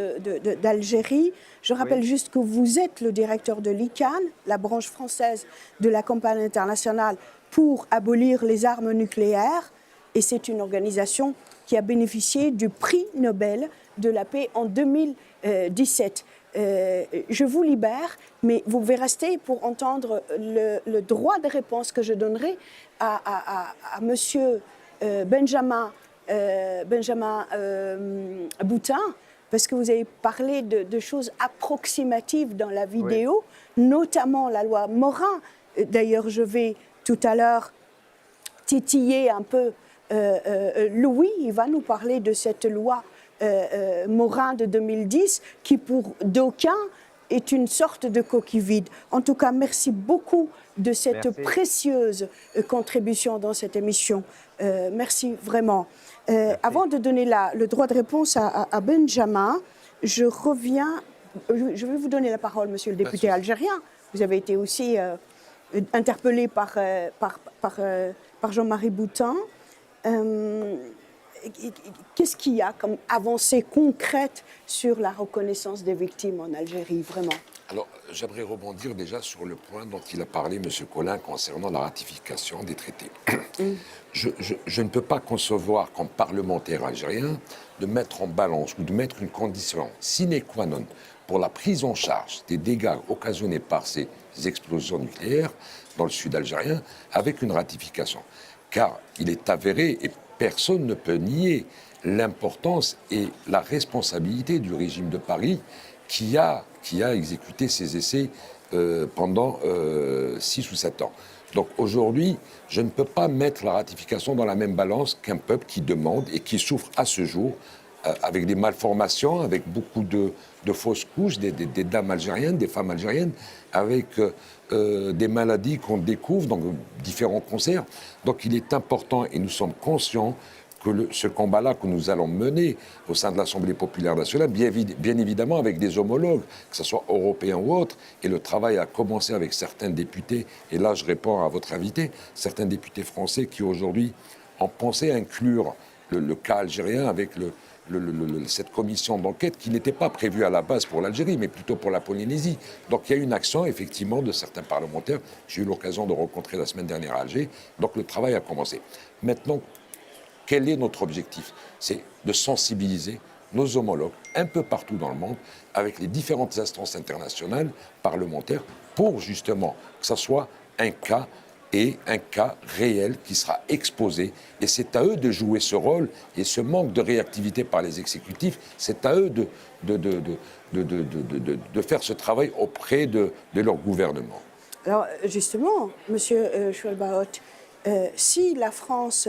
d'Algérie. Je rappelle juste que vous êtes le directeur de l'ICAN, la branche française de la campagne internationale pour abolir les armes nucléaires, et c'est une organisation qui a bénéficié du prix Nobel de la paix en 2017. Je vous libère, mais vous pouvez rester pour entendre le droit de réponse que je donnerai à monsieur Benjamin Boutin, parce que vous avez parlé de choses approximatives dans la vidéo, notamment la loi Morin. D'ailleurs, je vais tout à l'heure titiller un peu Louis, il va nous parler de cette loi Morin de 2010, qui pour d'aucuns est une sorte de coquille vide. En tout cas, merci beaucoup de cette précieuse contribution dans cette émission. Merci vraiment. Avant de donner le droit de réponse à Benjamin, je vais vous donner la parole, monsieur le député algérien. Vous avez été aussi interpellé par Jean-Marie Boutin. Qu'est-ce qu'il y a comme avancée concrète sur la reconnaissance des victimes en Algérie, vraiment? Alors, j'aimerais rebondir déjà sur le point dont il a parlé, M. Collin, concernant la ratification des traités. Je ne peux pas concevoir, comme parlementaire algérien, de mettre en balance ou de mettre une condition sine qua non pour la prise en charge des dégâts occasionnés par ces explosions nucléaires dans le sud algérien avec une ratification. Car il est avéré, et personne ne peut nier l'importance et la responsabilité du régime de Paris qui a exécuté ces essais pendant 6 ou 7 ans. Donc aujourd'hui, je ne peux pas mettre la ratification dans la même balance qu'un peuple qui demande et qui souffre à ce jour avec des malformations, avec beaucoup de fausses couches, des dames algériennes, des femmes algériennes, avec des maladies qu'on découvre dans différents concerts. Donc il est important, et nous sommes conscients, que ce combat-là que nous allons mener au sein de l'Assemblée populaire nationale, bien évidemment avec des homologues, que ce soit européens ou autres, et le travail a commencé avec certains députés, et là je réponds à votre invité, certains députés français qui aujourd'hui ont pensé inclure le cas algérien avec cette commission d'enquête qui n'était pas prévue à la base pour l'Algérie, mais plutôt pour la Polynésie. Donc il y a une action, effectivement, de certains parlementaires. J'ai eu l'occasion de rencontrer la semaine dernière à Alger. Donc le travail a commencé. Maintenant, quel est notre objectif? C'est de sensibiliser nos homologues un peu partout dans le monde avec les différentes instances internationales, parlementaires, pour justement que ça soit un cas et un cas réel qui sera exposé. Et c'est à eux de jouer ce rôle. Et ce manque de réactivité par les exécutifs, c'est à eux de faire ce travail auprès de leur gouvernement. Alors justement, monsieur Schwelbaot, si la France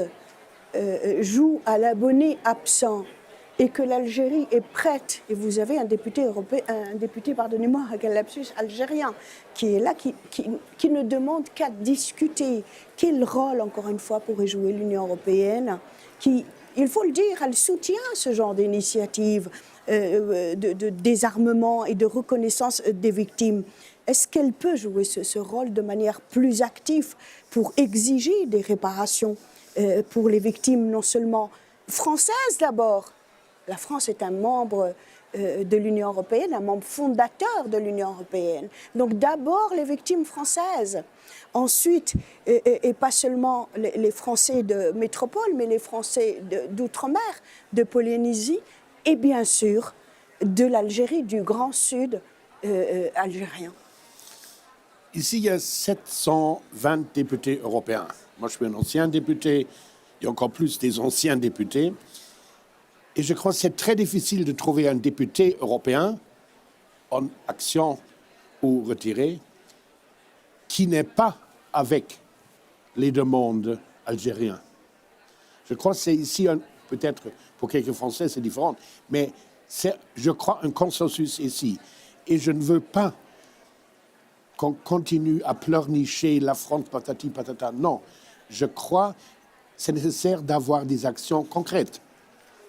joue à l'abonné absent et que l'Algérie est prête, et vous avez un député européen, pardonnez-moi, quel lapsus, algérien, qui est là, qui ne demande qu'à discuter. Quel rôle, encore une fois, pourrait jouer l'Union européenne, qui, il faut le dire, elle soutient ce genre d'initiative de désarmement et de reconnaissance des victimes. Est-ce qu'elle peut jouer ce rôle de manière plus active pour exiger des réparations pour les victimes, non seulement françaises d'abord? La France est un membre de l'Union européenne, un membre fondateur de l'Union européenne. Donc d'abord les victimes françaises, ensuite, et pas seulement les Français de métropole, mais les Français d'outre-mer, de Polynésie, et bien sûr de l'Algérie, du Grand Sud algérien. Ici, il y a 720 députés européens. Moi, je suis un ancien député, il y a encore plus des anciens députés. Et je crois que c'est très difficile de trouver un député européen en action ou retiré qui n'est pas avec les demandes algériennes. Je crois que c'est ici, peut-être pour quelques Français c'est différent, mais c'est, je crois, un consensus ici. Et je ne veux pas qu'on continue à pleurnicher la France patati patata. Non, je crois que c'est nécessaire d'avoir des actions concrètes.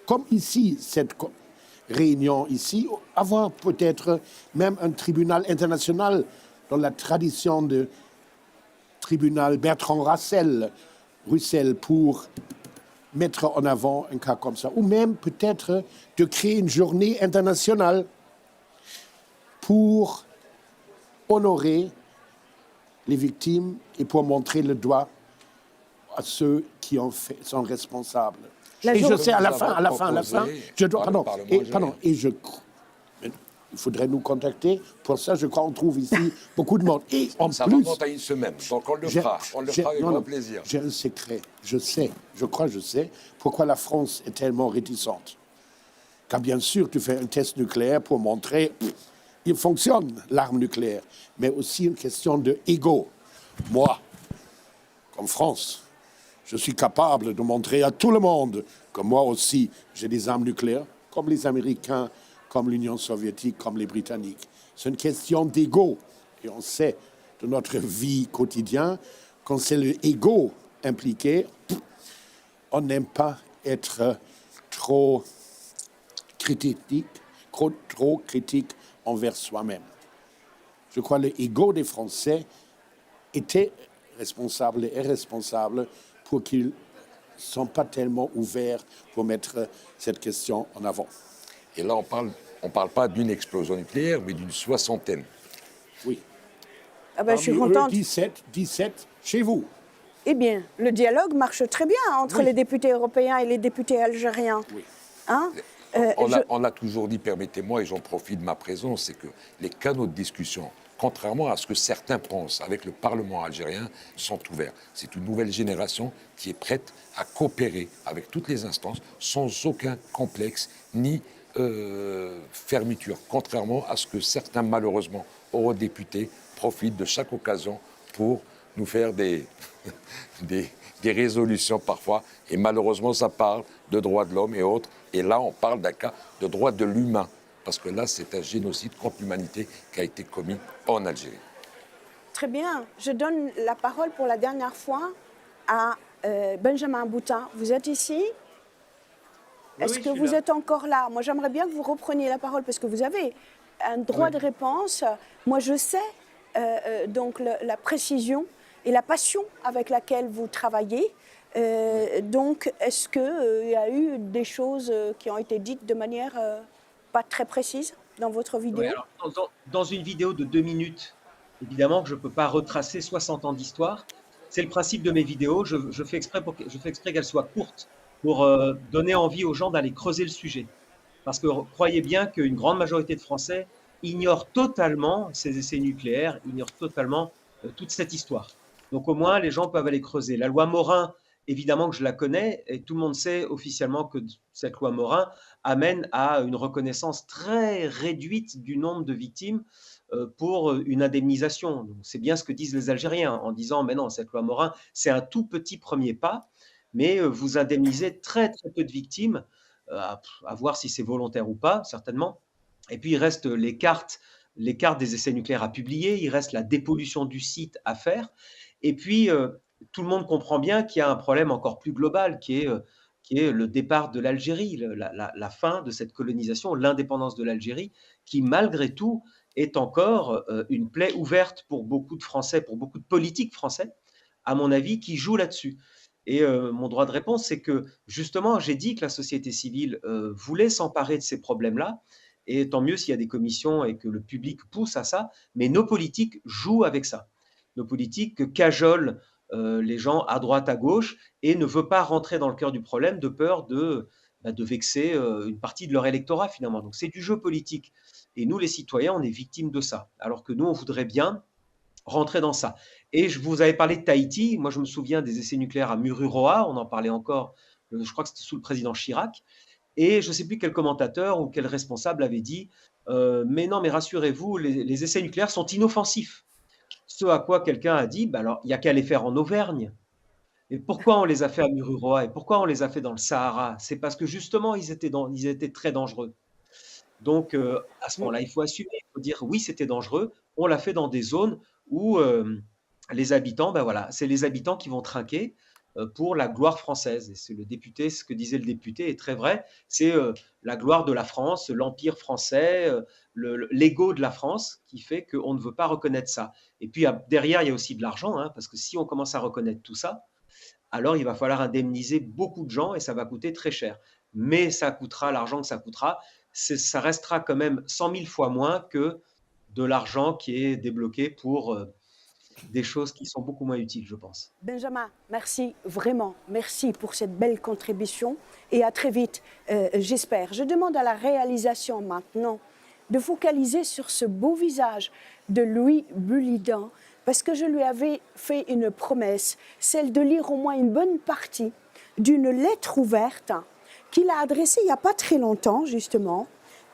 Comme ici, cette réunion ici, avoir peut-être même un tribunal international dans la tradition de tribunal Bertrand Russell pour mettre en avant un cas comme ça. Ou même peut-être de créer une journée internationale pour honorer les victimes et pour montrer le doigt à ceux qui sont responsables. La Et je journée- sais, à la fin, je dois, par le Parlement il faudrait nous contacter. Pour ça, je crois qu'on trouve ici beaucoup de monde. Et en Ça plus, remonte à une semaine, donc on le fera. On le fera avec non, grand non, plaisir. j'ai un secret. Je sais pourquoi la France est tellement réticente. Car bien sûr, tu fais un test nucléaire pour montrer il fonctionne, l'arme nucléaire. Mais aussi une question de ego. Moi, comme France, je suis capable de montrer à tout le monde que moi aussi, j'ai des armes nucléaires, comme les Américains, comme l'Union soviétique, comme les Britanniques. C'est une question d'ego. Et on sait de notre vie quotidienne, quand c'est l'ego impliqué, on n'aime pas être trop critique envers soi-même. Je crois que l'ego des Français était responsable et est responsable pour qu'ils ne sont pas tellement ouverts pour mettre cette question en avant. Et là, on parle pas d'une explosion nucléaire, mais d'une soixantaine. Oui. Ah ben, je suis Parmi eux, contente. 17 chez vous. Eh bien, le dialogue marche très bien entre Oui. les députés européens et les députés algériens. Oui. Hein On l'a toujours dit, permettez-moi, et j'en profite de ma présence, c'est que les canaux de discussion, contrairement à ce que certains pensent avec le Parlement algérien, sont ouverts. C'est une nouvelle génération qui est prête à coopérer avec toutes les instances sans aucun complexe ni fermeture, contrairement à ce que certains, malheureusement, eurodéputés profitent de chaque occasion pour nous faire des résolutions parfois. Et malheureusement, ça parle de droits de l'homme et autres. Et là, on parle d'un cas de droits de l'humain. Parce que là, c'est un génocide contre l'humanité qui a été commis en Algérie. Très bien. Je donne la parole pour la dernière fois à Benjamin Boutin. Vous êtes ici? Est-ce que vous êtes encore là? Moi, j'aimerais bien que vous repreniez la parole parce que vous avez un droit de réponse. Moi, je sais donc la précision et la passion avec laquelle vous travaillez. Donc, est-ce qu'il y a eu des choses qui ont été dites de manière pas très précise dans votre vidéo? Ouais, alors, dans une vidéo de 2 minutes, évidemment que je ne peux pas retracer 60 ans d'histoire. C'est le principe de mes vidéos. Je fais exprès qu'elles soient courtes pour donner envie aux gens d'aller creuser le sujet. Parce que croyez bien qu'une grande majorité de Français ignorent totalement ces essais nucléaires, ignorent totalement toute cette histoire. Donc au moins, les gens peuvent aller creuser. La loi Morin, évidemment que je la connais, et tout le monde sait officiellement que cette loi Morin amène à une reconnaissance très réduite du nombre de victimes pour une indemnisation. C'est bien ce que disent les Algériens en disant, mais non, cette loi Morin, c'est un tout petit premier pas, mais vous indemnisez très très peu de victimes, à voir si c'est volontaire ou pas, certainement. Et puis il reste les cartes des essais nucléaires à publier, il reste la dépollution du site à faire, et puis tout le monde comprend bien qu'il y a un problème encore plus global qui est le départ de l'Algérie, la fin de cette colonisation, l'indépendance de l'Algérie, qui malgré tout est encore une plaie ouverte pour beaucoup de Français, pour beaucoup de politiques français, à mon avis, qui jouent là-dessus. Et mon droit de réponse, c'est que justement, j'ai dit que la société civile voulait s'emparer de ces problèmes-là, et tant mieux s'il y a des commissions et que le public pousse à ça, mais nos politiques jouent avec ça. Nos politiques cajolent les gens à droite, à gauche, et ne veulent pas rentrer dans le cœur du problème de peur de vexer une partie de leur électorat finalement. Donc c'est du jeu politique. Et nous, les citoyens, on est victimes de ça. Alors que nous, on voudrait bien rentrer dans ça. Et je vous avais parlé de Tahiti. Moi, je me souviens des essais nucléaires à Mururoa. On en parlait encore, je crois que c'était sous le président Chirac. Et je ne sais plus quel commentateur ou quel responsable avait dit mais non, mais rassurez-vous, les essais nucléaires sont inoffensifs. Ce à quoi quelqu'un a dit alors, il n'y a qu'à les faire en Auvergne. Et pourquoi on les a fait à Mururoa et pourquoi on les a fait dans le Sahara? C'est parce que justement, ils étaient très dangereux. Donc, à ce moment-là, il faut assumer, il faut dire oui, c'était dangereux. On l'a fait dans des zones où les habitants, c'est les habitants qui vont trinquer. pour la gloire française. Et c'est le député, ce que disait le député est très vrai, c'est la gloire de la France, l'empire français, l'ego de la France qui fait qu'on ne veut pas reconnaître ça. Et puis derrière, il y a aussi de l'argent, hein, parce que si on commence à reconnaître tout ça, alors il va falloir indemniser beaucoup de gens et ça va coûter très cher. Mais ça coûtera l'argent que ça coûtera, ça restera quand même 100 000 fois moins que de l'argent qui est débloqué pour des choses qui sont beaucoup moins utiles, je pense. Benjamin, merci vraiment, merci pour cette belle contribution et à très vite, j'espère. Je demande à la réalisation maintenant de focaliser sur ce beau visage de Louis Buludan parce que je lui avais fait une promesse, celle de lire au moins une bonne partie d'une lettre ouverte qu'il a adressée il n'y a pas très longtemps, justement,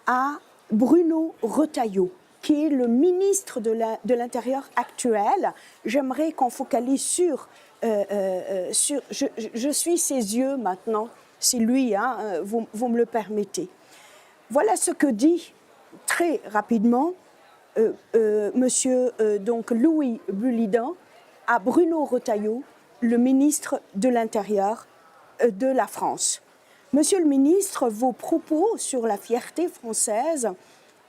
à Bruno Retailleau, qui est le ministre de l'Intérieur actuel. J'aimerais qu'on focalise sur je suis ses yeux maintenant, c'est lui, hein, vous me le permettez. Voilà ce que dit très rapidement monsieur donc Louis Buludan à Bruno Retailleau, le ministre de l'Intérieur de la France. Monsieur le ministre, vos propos sur la fierté française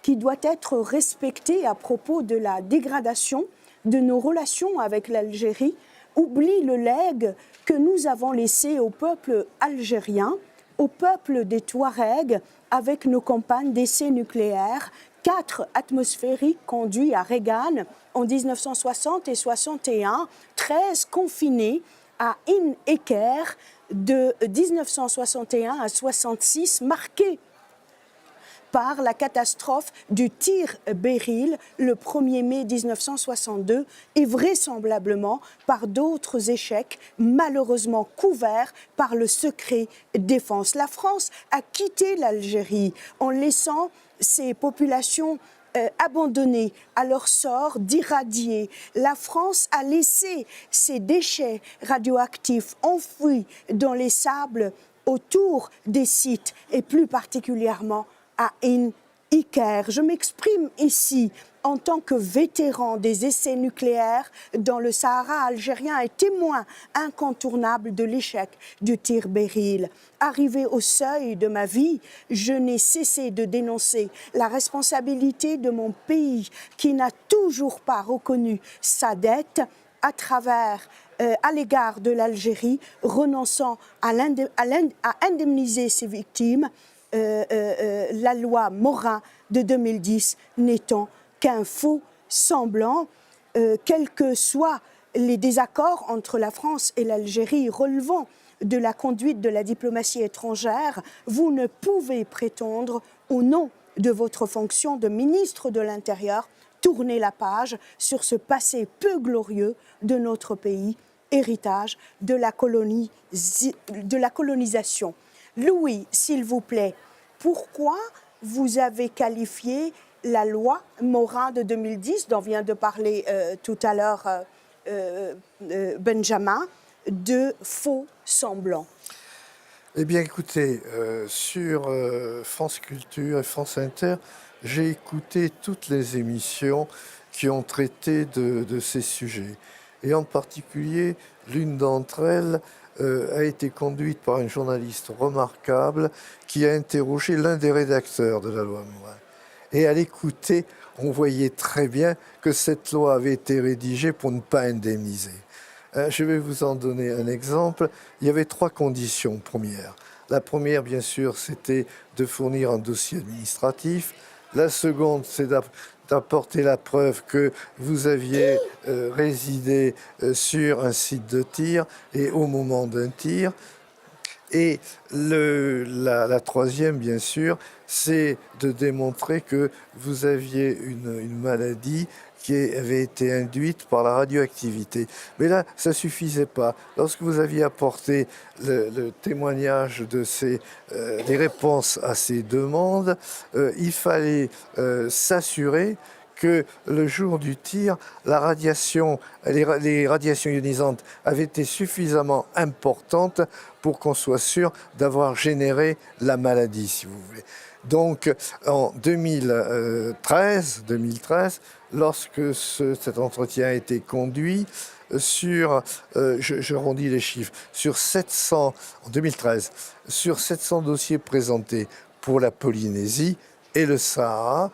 qui doit être respectée à propos de la dégradation de nos relations avec l'Algérie oublient le legs que nous avons laissé au peuple algérien, au peuple des Touaregs, avec nos campagnes d'essais nucléaires, 4 atmosphériques conduits à Reagan en 1960 et 61, 13 confinés à In Eker de 1961 à 66, marqués par la catastrophe du tir Beryl le 1er mai 1962 et vraisemblablement par d'autres échecs malheureusement couverts par le secret défense. La France a quitté l'Algérie en laissant ses populations abandonnées à leur sort d'irradier. La France a laissé ses déchets radioactifs enfouis dans les sables autour des sites et plus particulièrement à In Iker. Je m'exprime ici en tant que vétéran des essais nucléaires dans le Sahara algérien et témoin incontournable de l'échec du tir Beryl. Arrivé au seuil de ma vie, je n'ai cessé de dénoncer la responsabilité de mon pays qui n'a toujours pas reconnu sa dette à l'égard de l'Algérie, renonçant à indemniser ses victimes. La loi Morin de 2010 n'étant qu'un faux semblant, quels que soient les désaccords entre la France et l'Algérie relevant de la conduite de la diplomatie étrangère, vous ne pouvez prétendre, au nom de votre fonction de ministre de l'Intérieur, tourner la page sur ce passé peu glorieux de notre pays, héritage de la colonisation. Louis, s'il vous plaît, pourquoi vous avez qualifié la loi Morin de 2010, dont vient de parler tout à l'heure Benjamin, de faux semblants? Eh bien, écoutez, sur France Culture et France Inter, j'ai écouté toutes les émissions qui ont traité de ces sujets. Et en particulier, l'une d'entre elles a été conduite par un journaliste remarquable qui a interrogé l'un des rédacteurs de la loi Morin. Et à l'écouter, on voyait très bien que cette loi avait été rédigée pour ne pas indemniser. Je vais vous en donner un exemple. Il y avait 3 conditions premières. La première, bien sûr, c'était de fournir un dossier administratif. La seconde, c'est d'apporter la preuve que vous aviez résidé sur un site de tir et au moment d'un tir. Et la troisième, bien sûr, c'est de démontrer que vous aviez une maladie qui avait été induite par la radioactivité. Mais là, ça ne suffisait pas. Lorsque vous aviez apporté le témoignage des réponses à ces demandes, il fallait s'assurer que le jour du tir, les radiations ionisantes avaient été suffisamment importantes pour qu'on soit sûr d'avoir généré la maladie, si vous voulez. Donc, en 2013, lorsque cet entretien a été conduit, je arrondis les chiffres, sur 700, en 2013, sur 700 dossiers présentés pour la Polynésie et le Sahara,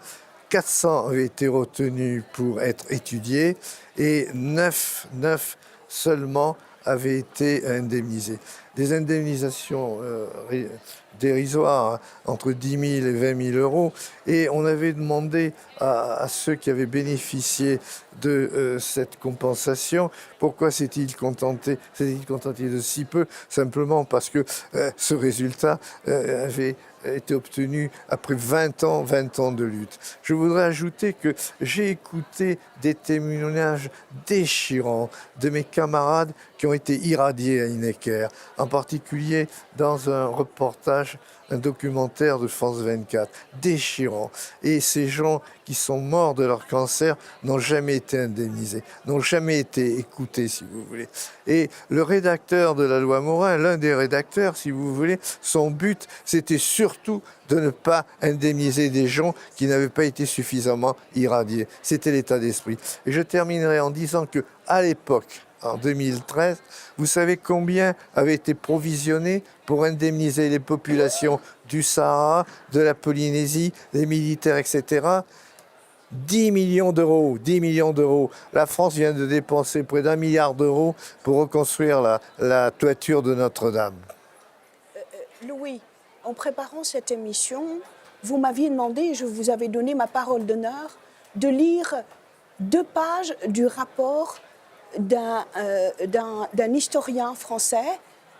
400 avaient été retenus pour être étudiés et 9 seulement avaient été indemnisés. Des indemnisations dérisoires, hein, entre 10 000 et 20 000 euros. Et on avait demandé à ceux qui avaient bénéficié de cette compensation, pourquoi s'est-il contenté de si peu? Simplement parce que ce résultat avait été obtenu après 20 ans de lutte. Je voudrais ajouter que j'ai écouté des témoignages déchirants de mes camarades qui ont été irradiés à Necker, en particulier dans un reportage, un documentaire de France 24, déchirant. Et ces gens qui sont morts de leur cancer n'ont jamais été indemnisés, n'ont jamais été écoutés, si vous voulez. Et le rédacteur de la loi Morin, l'un des rédacteurs, si vous voulez, son but, c'était surtout de ne pas indemniser des gens qui n'avaient pas été suffisamment irradiés. C'était l'état d'esprit. Et je terminerai en disant que, à l'époque, en 2013, vous savez combien avait été provisionné pour indemniser les populations du Sahara, de la Polynésie, les militaires, etc. 10 millions d'euros, 10 millions d'euros. La France vient de dépenser près d'1 milliard d'euros pour reconstruire la toiture de Notre-Dame. Louis, en préparant cette émission, vous m'aviez demandé, et je vous avais donné ma parole d'honneur, de lire 2 pages du rapport d'un historien français,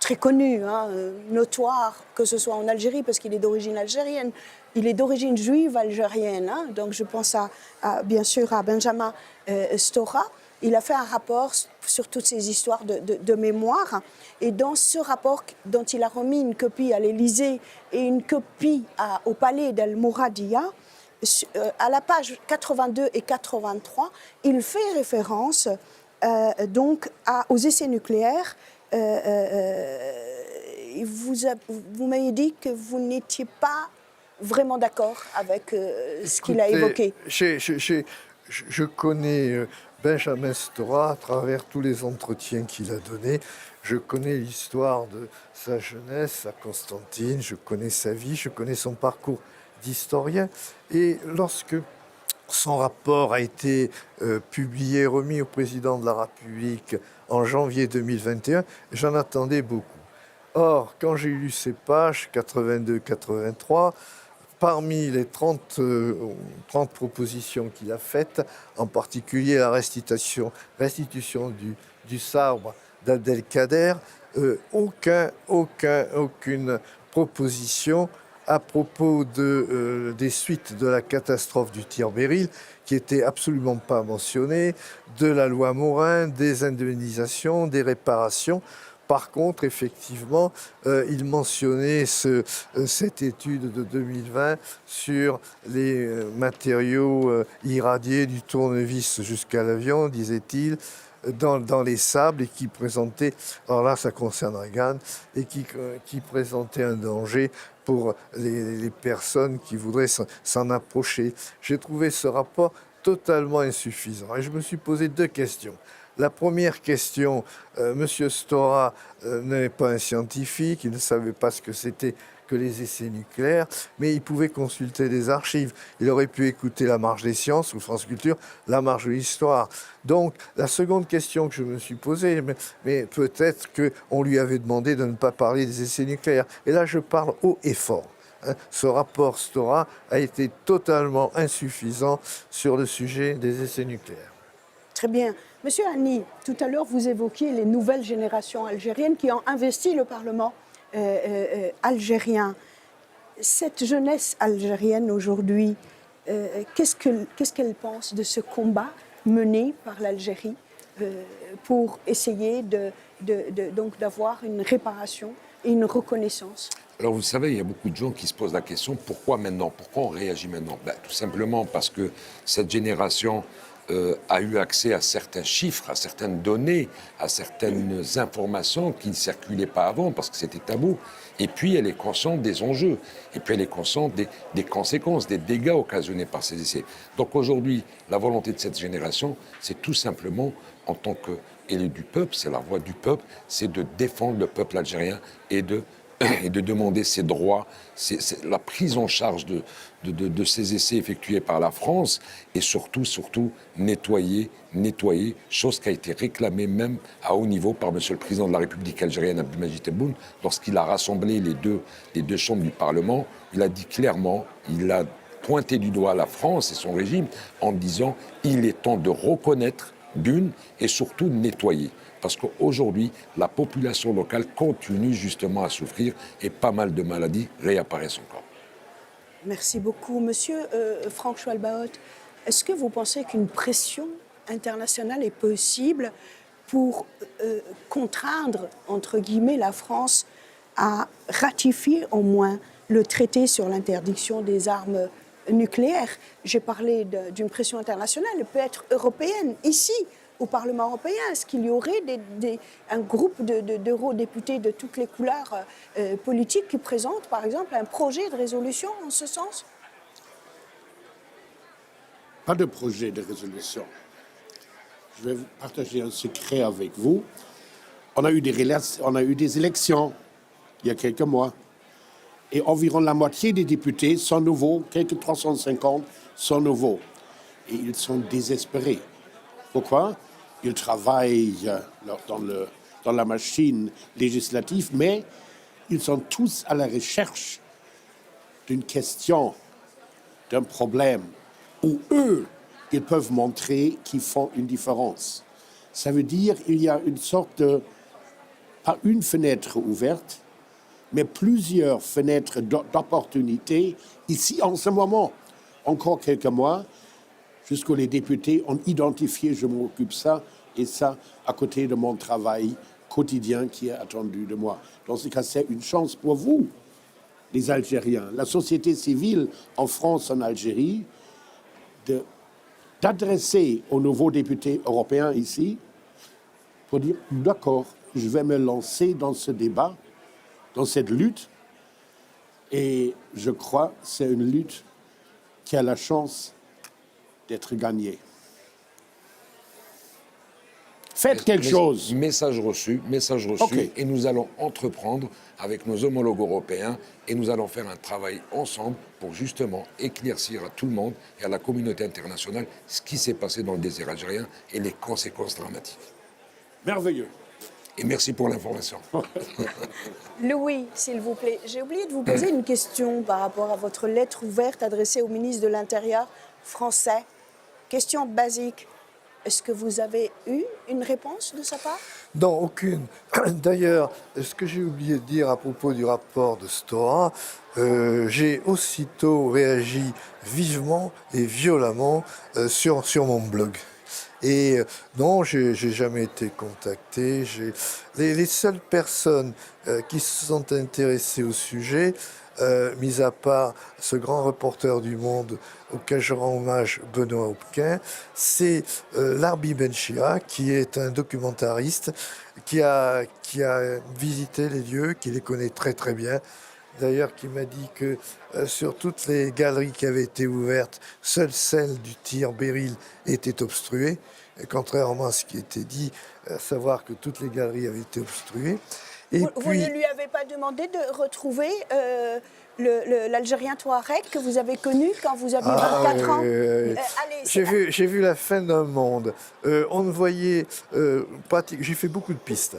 très connu, hein, notoire, que ce soit en Algérie, parce qu'il est d'origine algérienne, il est d'origine juive algérienne, hein, donc je pense bien sûr à Benjamin Stora. Il a fait un rapport sur toutes ces histoires de mémoire, et dans ce rapport dont il a remis une copie à l'Élysée et une copie au palais d'El Mouradia, à la page 82 et 83, il fait référence donc aux essais nucléaires. Vous m'avez dit que vous n'étiez pas vraiment d'accord avec ce qu'il a évoqué. Je connais Benjamin Stora à travers tous les entretiens qu'il a donnés. Je connais l'histoire de sa jeunesse à Constantine, je connais sa vie, je connais son parcours d'historien. Et lorsque son rapport a été publié, remis au président de la République en janvier 2021, j'en attendais beaucoup. Or, quand j'ai lu ces pages, 82-83, parmi les 30 propositions qu'il a faites, en particulier la restitution du sabre d'Abdelkader, aucune proposition à propos des suites de la catastrophe du tir Beryl, qui n'était absolument pas mentionnée, de la loi Morin, des indemnisations, des réparations. Par contre, effectivement, il mentionnait cette étude de 2020 sur les matériaux irradiés du tournevis jusqu'à l'avion, disait-il, dans les sables, et qui présentait, alors là ça concerne Reagan, et qui présentait un danger pour les personnes qui voudraient s'en approcher. J'ai trouvé ce rapport totalement insuffisant. Et je me suis posé 2 questions. La première question, M. Stora n'est pas un scientifique, il ne savait pas ce que c'était que les essais nucléaires, mais il pouvait consulter des archives. Il aurait pu écouter La Marche des Sciences ou France Culture, La Marche de l'Histoire. Donc, la seconde question que je me suis posée, mais peut-être qu'on lui avait demandé de ne pas parler des essais nucléaires. Et là, je parle haut et fort. Ce rapport Stora a été totalement insuffisant sur le sujet des essais nucléaires. Très bien. Monsieur Hani, tout à l'heure, vous évoquiez les nouvelles générations algériennes qui ont investi le Parlement algérien. Cette jeunesse algérienne aujourd'hui, qu'est-ce qu'elle pense de ce combat mené par l'Algérie pour essayer donc d'avoir une réparation et une reconnaissance? Alors vous savez, il y a beaucoup de gens qui se posent la question, pourquoi maintenant? Pourquoi on réagit maintenant? Tout simplement parce que cette génération a eu accès à certains chiffres, à certaines données, à certaines informations qui ne circulaient pas avant parce que c'était tabou. Et puis elle est consciente des enjeux, et puis elle est consciente des conséquences, des dégâts occasionnés par ces essais. Donc aujourd'hui, la volonté de cette génération, c'est tout simplement, en tant que et du peuple, c'est la voix du peuple, c'est de défendre le peuple algérien et de demander ses droits, c'est la prise en charge de ces essais effectués par la France et surtout nettoyer, chose qui a été réclamée même à haut niveau par Monsieur le Président de la République algérienne, Abdelmadjid Tebboune, lorsqu'il a rassemblé les deux chambres du Parlement. Il a dit clairement, il a pointé du doigt la France et son régime en disant il est temps de reconnaître d'une et surtout de nettoyer. Parce qu'aujourd'hui, la population locale continue justement à souffrir et pas mal de maladies réapparaissent encore. Merci beaucoup. Monsieur Franck Schwalbaoth, est-ce que vous pensez qu'une pression internationale est possible pour contraindre, entre guillemets, la France à ratifier au moins le traité sur l'interdiction des armes nucléaires? J'ai parlé d'une pression internationale, elle peut être européenne, ici, au Parlement européen. Est-ce qu'il y aurait un groupe d'eurodéputés de toutes les couleurs politiques qui présentent, par exemple, un projet de résolution en ce sens? Pas de projet de résolution. Je vais partager un secret avec vous. On a eu des élections il y a quelques mois. Et environ la moitié des députés sont nouveaux, quelques 350 sont nouveaux. Et ils sont désespérés. Pourquoi? Ils travaillent dans la machine législative, mais ils sont tous à la recherche d'une question, d'un problème, où eux, ils peuvent montrer qu'ils font une différence. Ça veut dire qu'il y a une sorte de, pas une fenêtre ouverte, mais plusieurs fenêtres d'opportunité ici en ce moment. Encore quelques mois, jusqu'où les députés ont identifié, je m'occupe ça et ça à côté de mon travail quotidien qui est attendu de moi. Dans ce cas, c'est une chance pour vous, les Algériens, la société civile en France, en Algérie, d'adresser aux nouveaux députés européens ici pour dire, d'accord, je vais me lancer dans ce débat, dans cette lutte, et je crois que c'est une lutte qui a la chance d'être gagnée. Faites quelque chose. Message reçu, Okay. et nous allons entreprendre avec nos homologues européens et nous allons faire un travail ensemble pour justement éclaircir à tout le monde et à la communauté internationale ce qui s'est passé dans le désert algérien et les conséquences dramatiques. Merveilleux. Et merci pour l'information. Louis, s'il vous plaît, j'ai oublié de vous poser une question par rapport à votre lettre ouverte adressée au ministre de l'Intérieur français. Question basique. Est-ce que vous avez eu une réponse de sa part? Non, aucune. D'ailleurs, ce que j'ai oublié de dire à propos du rapport de Stora, j'ai aussitôt réagi vivement et violemment sur mon blog. Et non, j'ai jamais été contacté. Les seules personnes qui se sont intéressées au sujet, mis à part ce grand reporter du Monde auquel je rends hommage, Benoît Hopquin, c'est Larbi Benchira, qui est un documentariste qui a visité les lieux, qui les connaît très très bien. D'ailleurs, qui m'a dit que sur toutes les galeries qui avaient été ouvertes, seule celle du tir Beryl était obstruée, et contrairement à ce qui était dit, à savoir que toutes les galeries avaient été obstruées. Et Vous ne lui avez pas demandé de retrouver l'Algérien Touareg que vous avez connu quand vous aviez 24 ans? J'ai vu la fin d'un monde. On ne voyait j'ai fait beaucoup de pistes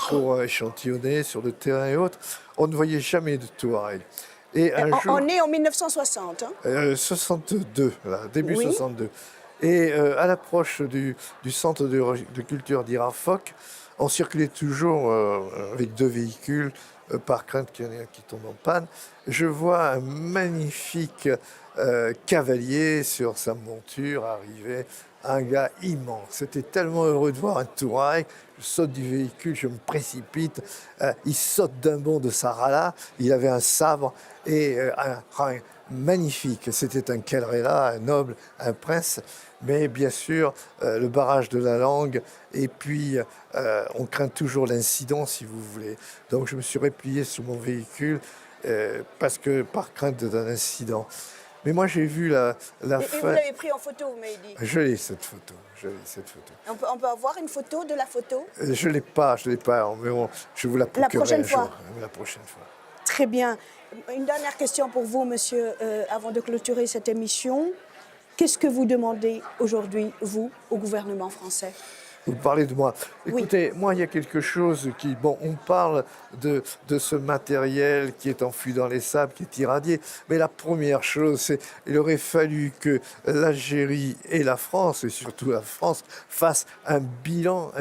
pour échantillonner sur le terrain et autres. On ne voyait jamais de Touareg. Et un jour, on est en 1960. Hein? 62, là, début Oui. 62. Et à l'approche du centre de culture d'Irafoc, on circulait toujours avec 2 véhicules par crainte qu'il y en ait un qui tombe en panne. Je vois un magnifique cavalier sur sa monture arriver, un gars immense. C'était tellement heureux de voir un Touareg. Je saute du véhicule, je me précipite. Il saute d'un bond de Sarala. Il avait un sabre et un magnifique. C'était un Kelrela, un noble, un prince. Mais bien sûr, le barrage de la langue, et puis on craint toujours l'incident, si vous voulez. Donc je me suis replié sur mon véhicule par crainte d'un incident. Mais moi, j'ai vu la Et vous fin. l'avez pris en photo, vous m'avez dit. Je l'ai, cette photo. Je l'ai, cette photo. On peut avoir une photo de la photo? Je ne l'ai pas, mais bon, je vous la procurerai prochaine un jour. fois. La prochaine fois. Très bien. Une dernière question pour vous, monsieur, avant de clôturer cette émission. Qu'est-ce que vous demandez aujourd'hui, vous, au gouvernement français? Vous parlez de moi. Oui. Écoutez, moi, il y a quelque chose qui... Bon, on parle de ce matériel qui est enfui dans les sables, qui est irradié. Mais la première chose, c'est qu'il aurait fallu que l'Algérie et la France, et surtout la France, fassent un bilan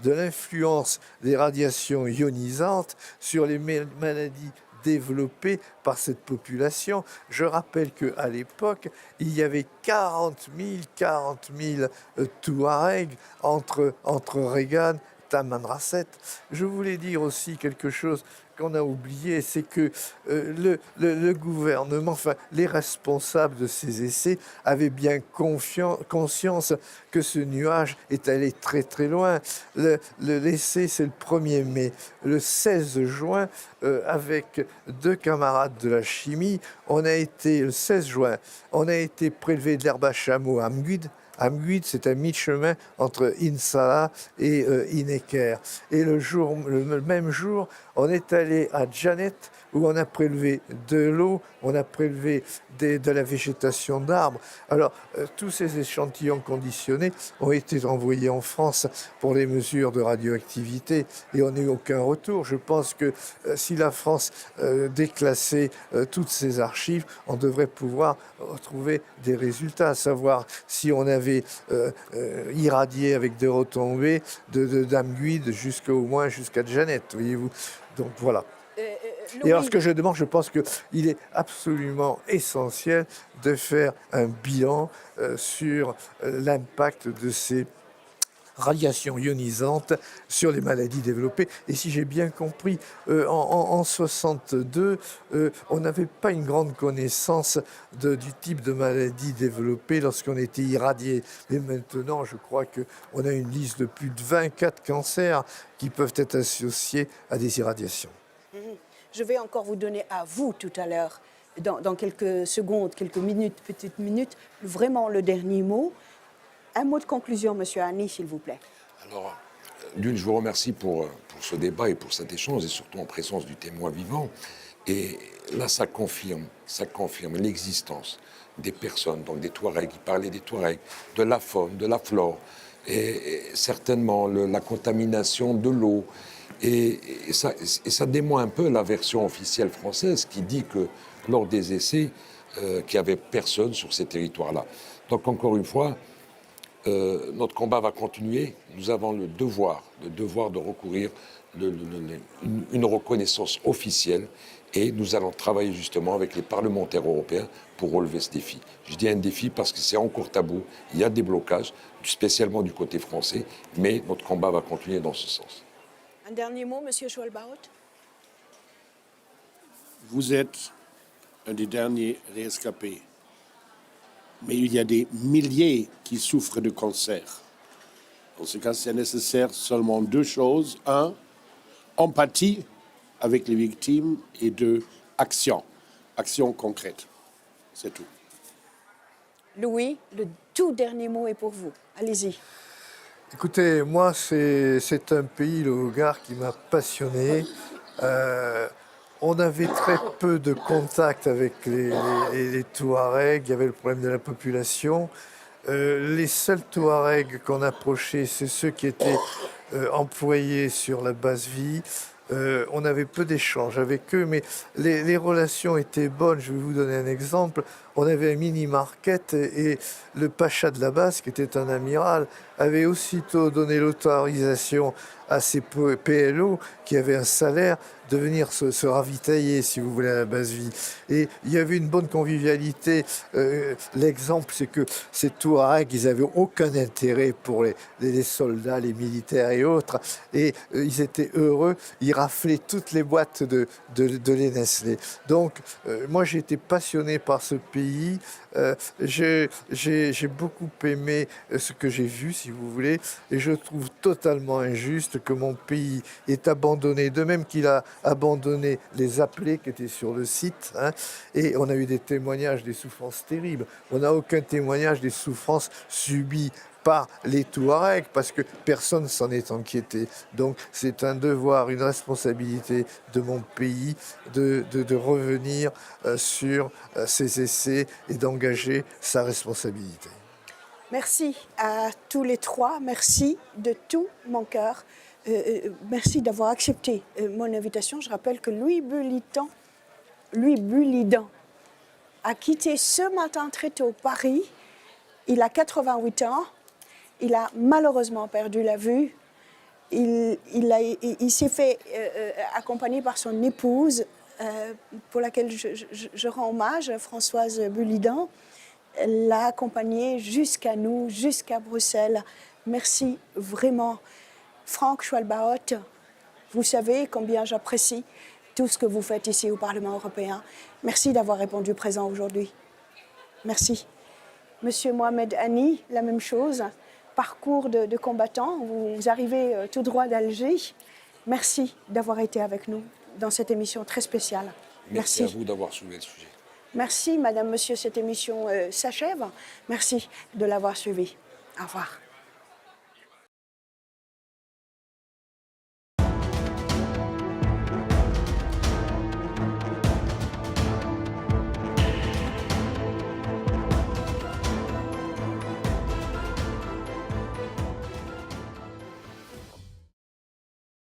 de l'influence des radiations ionisantes sur les maladies développées par cette population. Je rappelle qu'à l'époque, il y avait 40 000 Touaregs entre Reagan et Tamanrasset. Je voulais dire aussi quelque chose qu'on a oublié, c'est que le gouvernement, enfin les responsables de ces essais avaient bien conscience que ce nuage est allé très très loin. L'essai, c'est le 1er mai. Le 16 juin, avec 2 camarades de la chimie, le 16 juin, on a été prélevé de l'herbe à chameau à Amguid. Amguid, c'est à mi-chemin entre Insala et Ineker. Et le même jour, on est allé à Janet, où on a prélevé de l'eau, on a prélevé de la végétation d'arbres. Alors, tous ces échantillons conditionnés ont été envoyés en France pour les mesures de radioactivité et on n'a eu aucun retour. Je pense que si la France déclassait toutes ces archives, on devrait pouvoir retrouver des résultats, à savoir si on avait irradié avec des retombées d'Amguid au moins jusqu'à Janet, voyez-vous. Donc voilà. Et alors, ce que je demande, je pense qu'il est absolument essentiel de faire un bilan sur l'impact de ces radiations ionisantes sur les maladies développées. Et si j'ai bien compris, en 62, on n'avait pas une grande connaissance du type de maladie développée lorsqu'on était irradié. Mais maintenant, je crois qu'on a une liste de plus de 24 cancers qui peuvent être associés à des irradiations. Je vais encore vous donner à vous tout à l'heure, dans quelques secondes, quelques minutes, petites minutes, vraiment le dernier mot. Un mot de conclusion, monsieur Hani, s'il vous plaît. Alors, d'une, je vous remercie pour ce débat et pour cet échange, et surtout en présence du témoin vivant. Et là, ça confirme l'existence des personnes, donc des Touaregs, il parlait des Touaregs, de la faune, de la flore, et certainement la contamination de l'eau. Et ça dément un peu la version officielle française qui dit que lors des essais, qu'il n'y avait personne sur ces territoires-là. Donc encore une fois, notre combat va continuer. Nous avons le devoir de recourir une reconnaissance officielle et nous allons travailler justement avec les parlementaires européens pour relever ce défi. Je dis un défi parce que c'est encore tabou, il y a des blocages, spécialement du côté français, mais notre combat va continuer dans ce sens. Un dernier mot, monsieur Schoelbaut. Vous êtes un des derniers rescapés. Mais il y a des milliers qui souffrent de cancer. Dans ce cas, c'est nécessaire seulement 2 choses. 1, empathie avec les victimes et 2, action concrète. C'est tout. Louis, le tout dernier mot est pour vous. Allez-y. Écoutez, moi, c'est un pays, le Hogar, qui m'a passionné. On avait très peu de contact avec les Touaregs, il y avait le problème de la population. Les seuls Touaregs qu'on approchait, c'est ceux qui étaient employés sur la base vie. On avait peu d'échanges avec eux, mais les relations étaient bonnes. Je vais vous donner un exemple. On avait un mini-market et le pacha de la base, qui était un amiral, avait aussitôt donné l'autorisation à ces PLO qui avaient un salaire de venir se ravitailler, si vous voulez, à la base vie. Et il y avait une bonne convivialité. L'exemple, c'est que ces Touaregs, ils n'avaient aucun intérêt pour les soldats, les militaires et autres. Et ils étaient heureux. Ils raflaient toutes les boîtes de lait Nestlé. Donc, moi, j'ai été passionné par ce pays. J'ai beaucoup aimé ce que j'ai vu, si vous voulez, et je trouve totalement injuste que mon pays ait abandonné, de même qu'il a abandonné les appelés qui étaient sur le site, hein, et on a eu des témoignages des souffrances terribles. On n'a aucun témoignage des souffrances subies par les Touaregs, parce que personne s'en est inquiété. Donc c'est un devoir, une responsabilité de mon pays de revenir sur ces essais et d'engager sa responsabilité. Merci à tous les trois, merci de tout mon cœur. Merci d'avoir accepté mon invitation. Je rappelle que Louis Bulidan a quitté ce matin très tôt Paris. Il a 88 ans. Il a malheureusement perdu la vue. Il s'est fait accompagner par son épouse, pour laquelle je rends hommage, Françoise Bulidan. Elle l'a accompagné jusqu'à nous, jusqu'à Bruxelles. Merci vraiment. Frank Schwalbaut, vous savez combien j'apprécie tout ce que vous faites ici au Parlement européen. Merci d'avoir répondu présent aujourd'hui. Merci. Monsieur Mohamed Hani, la même chose. Parcours de combattant, vous arrivez tout droit d'Alger. Merci d'avoir été avec nous dans cette émission très spéciale. Merci à vous d'avoir soulevé le sujet. Merci, madame, monsieur, cette émission s'achève. Merci de l'avoir suivie. Au revoir.